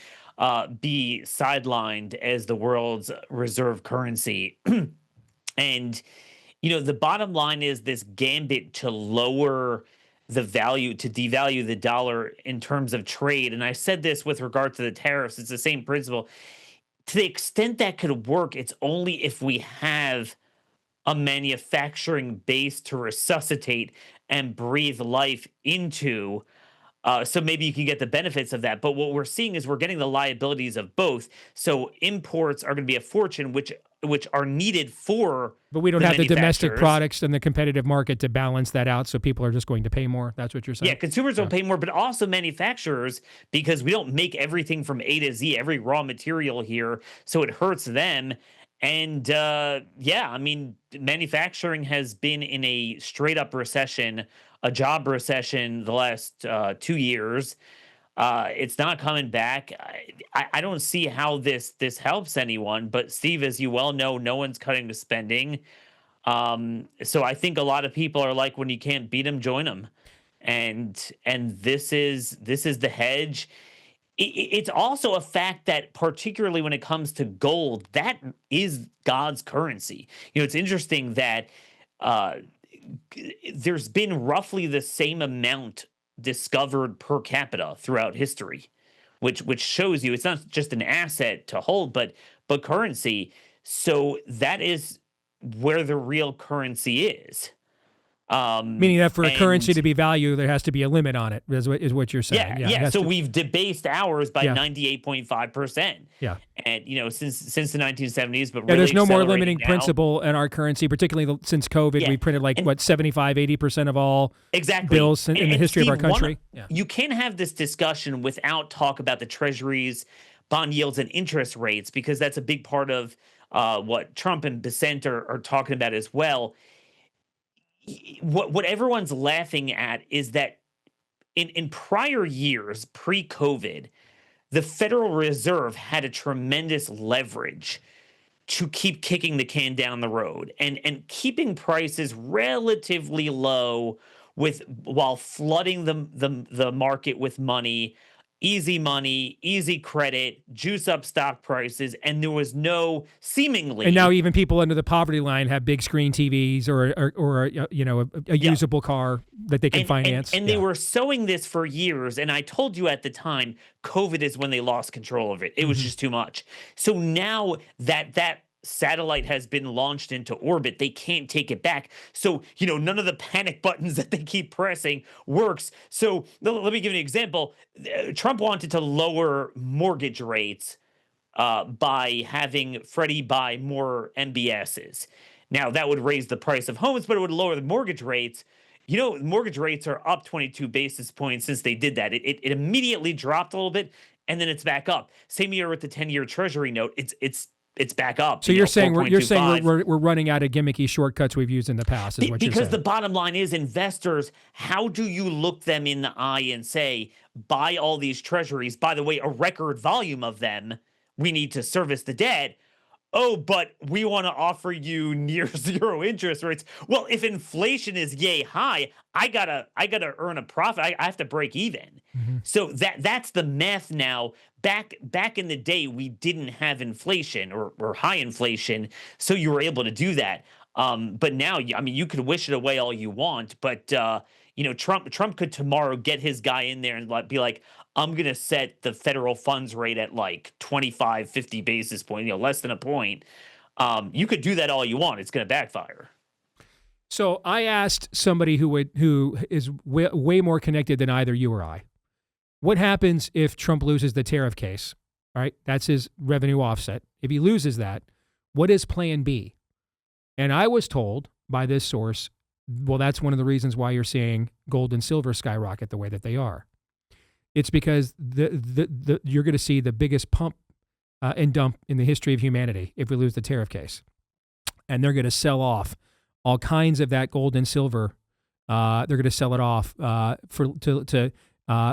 be sidelined as the world's reserve currency. And the bottom line is this gambit to lower the value, to devalue the dollar in terms of trade. And I said this with regard to the tariffs. It's the same principle. To the extent that could work, it's only if we have a manufacturing base to resuscitate and breathe life into. So maybe you can get the benefits of that. But what we're seeing is we're getting the liabilities of both. So imports are going to be a fortune, which are needed for. But we don't have the domestic products and the competitive market to balance that out. So people are just going to pay more. That's what you're saying? Yeah, consumers don't pay more, but also manufacturers, because we don't make everything from A to Z, every raw material here. So it hurts them. And I mean, manufacturing has been in a straight up recession, a job recession the last 2 years. It's not coming back. I don't see how this helps anyone. But Steve, as you well know, no one's cutting the spending. So I think a lot of people are like, when you can't beat them, join them. and this is the hedge. It's also a fact that, particularly when it comes to gold, that is God's currency. It's interesting that there's been roughly the same amount discovered per capita throughout history, which shows you it's not just an asset to hold, but currency. So that is where the real currency is. Meaning that for a currency to be valued, there has to be a limit on it, is what you're saying. Yeah. So we've debased ours by Yeah. 98.5%. Yeah. And, since the 1970s, but really there's no more accelerating limiting now. principle in our currency, particularly since COVID. Yeah. We printed like, And- 75-80% of all Exactly. bills in the And history of our Steve, country. Yeah. You can't have this discussion without talk about the treasuries, bond yields, and interest rates, because that's a big part of what Trump and Besant are talking about as well. What everyone's laughing at is that in prior years, pre-COVID, the Federal Reserve had a tremendous leverage to keep kicking the can down the road and keeping prices relatively low while flooding the market with money, easy credit, juice up stock prices, and there was no seemingly. And now even people under the poverty line have big screen TVs or a usable car that they can finance. And they were sowing this for years. And I told you at the time, COVID is when they lost control of it. It was just too much. So now that satellite has been launched into orbit, they can't take it back. So, none of the panic buttons that they keep pressing works. So let me give you an example. Trump wanted to lower mortgage rates by having Freddie buy more MBSs. Now, that would raise the price of homes, but it would lower the mortgage rates. Mortgage rates are up 22 basis points since they did that. It immediately dropped a little bit, and then it's back up. Same year with the 10-year Treasury note. It's back up. So you're saying we're 4.25. running out of gimmicky shortcuts we've used in the past, is what you're saying. Because the bottom line is, investors, how do you look them in the eye and say, buy all these treasuries? By the way, a record volume of them. We need to service the debt. Oh, but we want to offer you near zero interest rates. Well, if inflation is yay high, I gotta earn a profit. I have to break even. Mm-hmm. So that's the math now. Back in the day, we didn't have inflation or high inflation, so you were able to do that. But now, you could wish it away all you want, but Trump could tomorrow get his guy in there and be like, I'm going to set the federal funds rate at like 25, 50 basis points, less than a point. You could do that all you want. It's going to backfire. So I asked somebody who is way more connected than either you or I, what happens if Trump loses the tariff case? All right, that's his revenue offset. If he loses that, what is plan B? And I was told by this source, well, that's one of the reasons why you're seeing gold and silver skyrocket the way that they are. It's because you're going to see the biggest pump and dump in the history of humanity if we lose the tariff case. And they're going to sell off all kinds of that gold and silver. They're going to sell it off to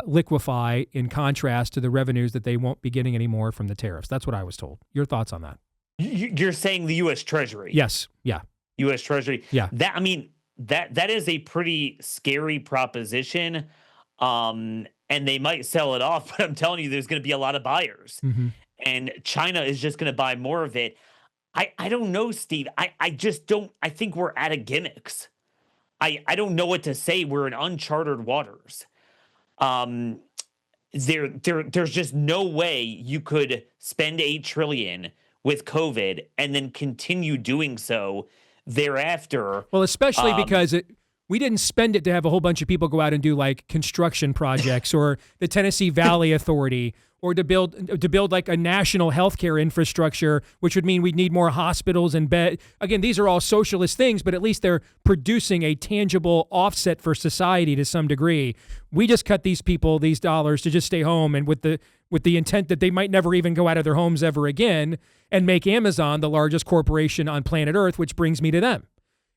liquefy, in contrast to the revenues that they won't be getting anymore from the tariffs. That's what I was told. Your thoughts on that? You're saying the U.S. Treasury? Yes. Yeah. U.S. Treasury? Yeah. That is a pretty scary proposition. And they might sell it off, but I'm telling you, there's going to be a lot of buyers. Mm-hmm. And China is just going to buy more of it. I don't know, Steve. I just don't. I think we're out of gimmicks. I don't know what to say. We're in uncharted waters. There's just no way you could spend $8 trillion with COVID and then continue doing so thereafter. Well, especially because we didn't spend it to have a whole bunch of people go out and do like construction projects or the Tennessee Valley Authority, or to build like a national healthcare infrastructure, which would mean we'd need more hospitals and bed. Again, these are all socialist things, but at least they're producing a tangible offset for society to some degree. We just cut these people these dollars to just stay home, and with the intent that they might never even go out of their homes ever again, and make Amazon the largest corporation on planet Earth, which brings me to them.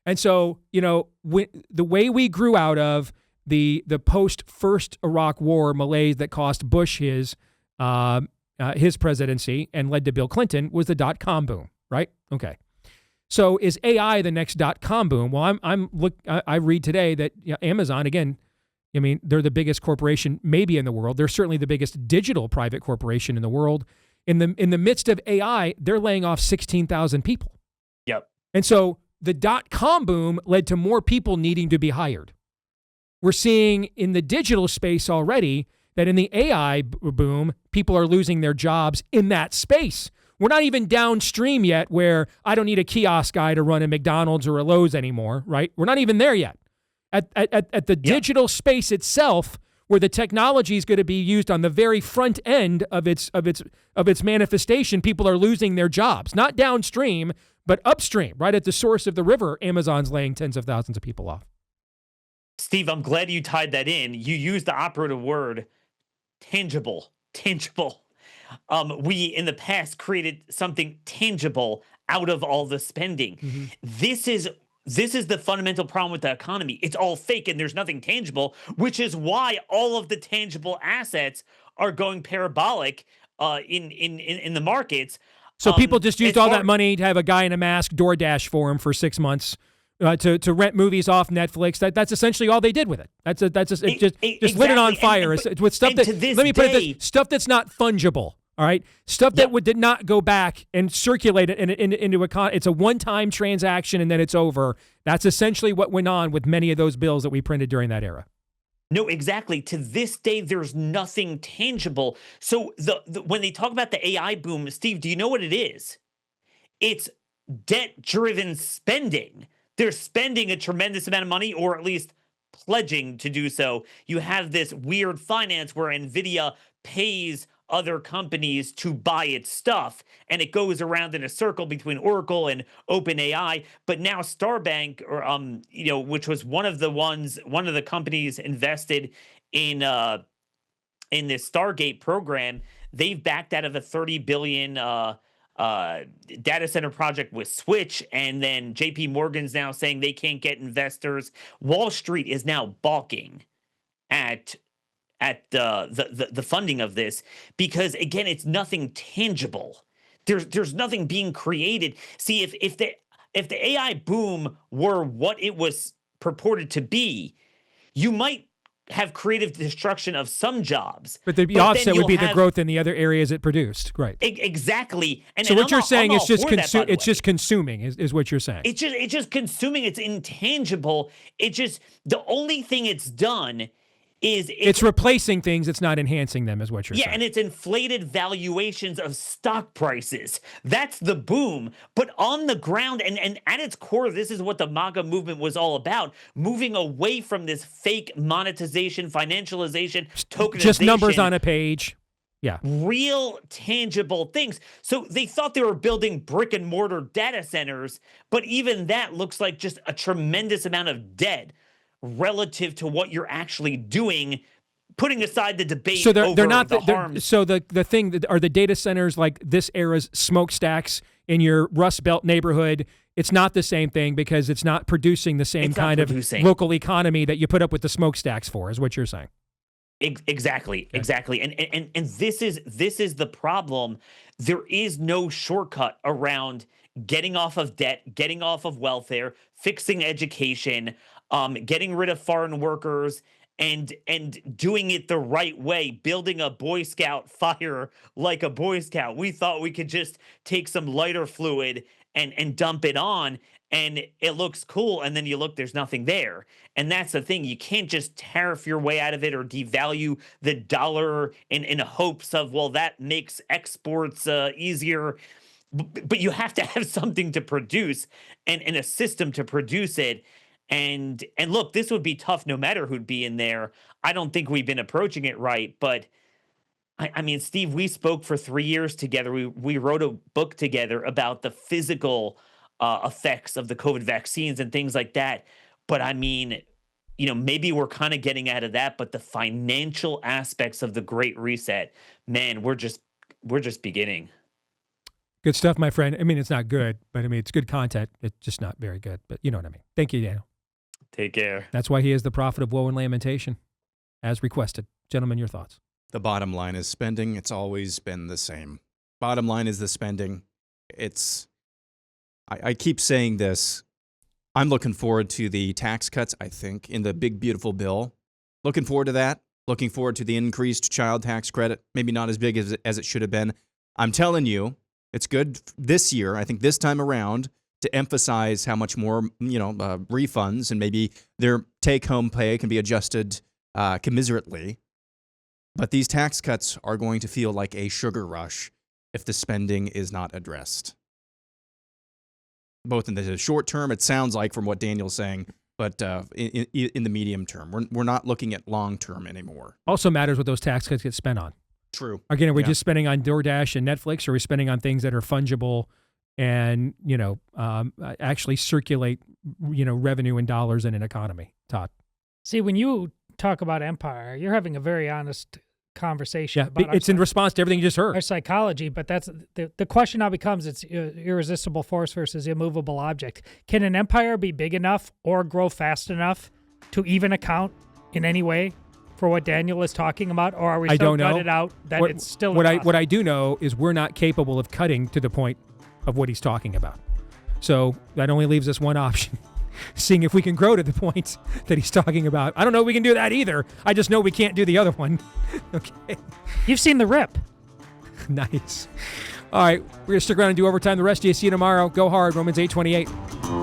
And so, the way we grew out of the post-first Iraq War malaise that cost Bush his presidency and led to Bill Clinton was the dot-com boom, right? Okay. So is AI the next dot-com boom? Well, I read today that Amazon, again, I mean, they're the biggest corporation maybe in the world. They're certainly the biggest digital private corporation in the world. In the midst of AI, they're laying off 16,000 people. Yep. And so the dot-com boom led to more people needing to be hired. We're seeing in the digital space already that in the AI boom, people are losing their jobs in that space. We're not even downstream yet where I don't need a kiosk guy to run a McDonald's or a Lowe's anymore, right? We're not even there yet. At the digital space itself, where the technology is going to be used on the very front end of its manifestation, people are losing their jobs, not downstream, but upstream, right at the source of the river. Amazon's laying tens of thousands of people off. Steve, I'm glad you tied that in. You used the operative word, tangible. We in the past created something tangible out of all the spending. Mm-hmm. This is the fundamental problem with the economy. It's all fake and there's nothing tangible, which is why all of the tangible assets are going parabolic in the markets. So people just used all that money to have a guy in a mask DoorDash for him for 6 months. To rent movies off Netflix. That's essentially all they did with it. Just lit it on fire. With stuff that, let me put it this, stuff that's not fungible. All right, stuff that did not go back and circulate it into a it's a one-time transaction and then it's over. That's essentially what went on with many of those bills that we printed during that era. No, exactly. To this day, there's nothing tangible. So when they talk about the AI boom, Steve, do you know what it is? It's debt-driven spending. They're spending a tremendous amount of money, or at least pledging to do so. You have this weird finance where NVIDIA pays other companies to buy its stuff, and it goes around in a circle between Oracle and OpenAI. But now Starbank, or which was one of the companies invested in this Stargate program, they've backed out of a $30 billion data center project with Switch, and then JP Morgan's now saying they can't get investors. Wall Street is now balking at the funding of this because, again, it's nothing tangible. There's nothing being created. See, if the AI boom were what it was purported to be, you might have creative destruction of some jobs. But the offset would be the growth in the other areas it produced. Right. Exactly. So what you're saying is it's just consuming is what you're saying. It's just consuming. It's intangible. The only thing it's done is it's replacing things. It's not enhancing them is what you're saying. Yeah, and it's inflated valuations of stock prices. That's the boom. But on the ground, and at its core, this is what the MAGA movement was all about, moving away from this fake monetization, financialization, tokenization. Just numbers on a page. Yeah. Real tangible things. So they thought they were building brick and mortar data centers, but even that looks like just a tremendous amount of debt relative to what you're actually doing, putting aside the debate. So they're not the harms. So the thing that are the data centers like this era's smokestacks in your Rust Belt neighborhood. It's not the same thing because it's not producing the same kind of local economy that you put up with the smokestacks for, is what you're saying. Exactly. And this is the problem. There is no shortcut around getting off of debt, getting off of welfare, fixing education, getting rid of foreign workers, and doing it the right way, building a Boy Scout fire like a Boy Scout. We thought we could just take some lighter fluid and dump it on, and it looks cool, and then you look, there's nothing there. And that's the thing. You can't just tariff your way out of it or devalue the dollar in hopes of, well, that makes exports easier. But you have to have something to produce and a system to produce it. And look, this would be tough no matter who'd be in there. I don't think we've been approaching it right. But, I mean, Steve, we spoke for 3 years together. We wrote a book together about the physical effects of the COVID vaccines and things like that. But, I mean, maybe we're kind of getting out of that. But the financial aspects of the Great Reset, man, we're just beginning. Good stuff, my friend. I mean, it's not good, but I mean, it's good content. It's just not very good, but you know what I mean. Thank you, Daniel. Take care. That's why he is the prophet of woe and lamentation, as requested. Gentlemen, your thoughts. The bottom line is spending. It's always been the same. Bottom line is the spending. I keep saying this. I'm looking forward to the tax cuts, I think, in the big, beautiful bill. Looking forward to that. Looking forward to the increased child tax credit. Maybe not as big as it should have been. I'm telling you, it's good this year, I think this time around, to emphasize how much more, refunds and maybe their take-home pay can be adjusted commiserately. But these tax cuts are going to feel like a sugar rush if the spending is not addressed. Both in the short term, it sounds like from what Daniel's saying, but in the medium term. We're not looking at long term anymore. Also matters what those tax cuts get spent on. True. Again, are we just spending on DoorDash and Netflix, or are we spending on things that are fungible and, actually circulate, revenue and dollars in an economy? Todd? See, when you talk about empire, you're having a very honest conversation about it's in response to everything you just heard. Our psychology, but that's the question now becomes, it's irresistible force versus immovable object. Can an empire be big enough or grow fast enough to even account in any way for what Daniel is talking about, or are we so gutted out that it's still what I do know is we're not capable of cutting to the point of what he's talking about. So that only leaves us one option. Seeing if we can grow to the point that he's talking about. I don't know if we can do that either. I just know we can't do the other one. Okay. You've seen the rip. Nice. All right. We're going to stick around and do overtime. The rest of you, see you tomorrow. Go hard. Romans 8:28.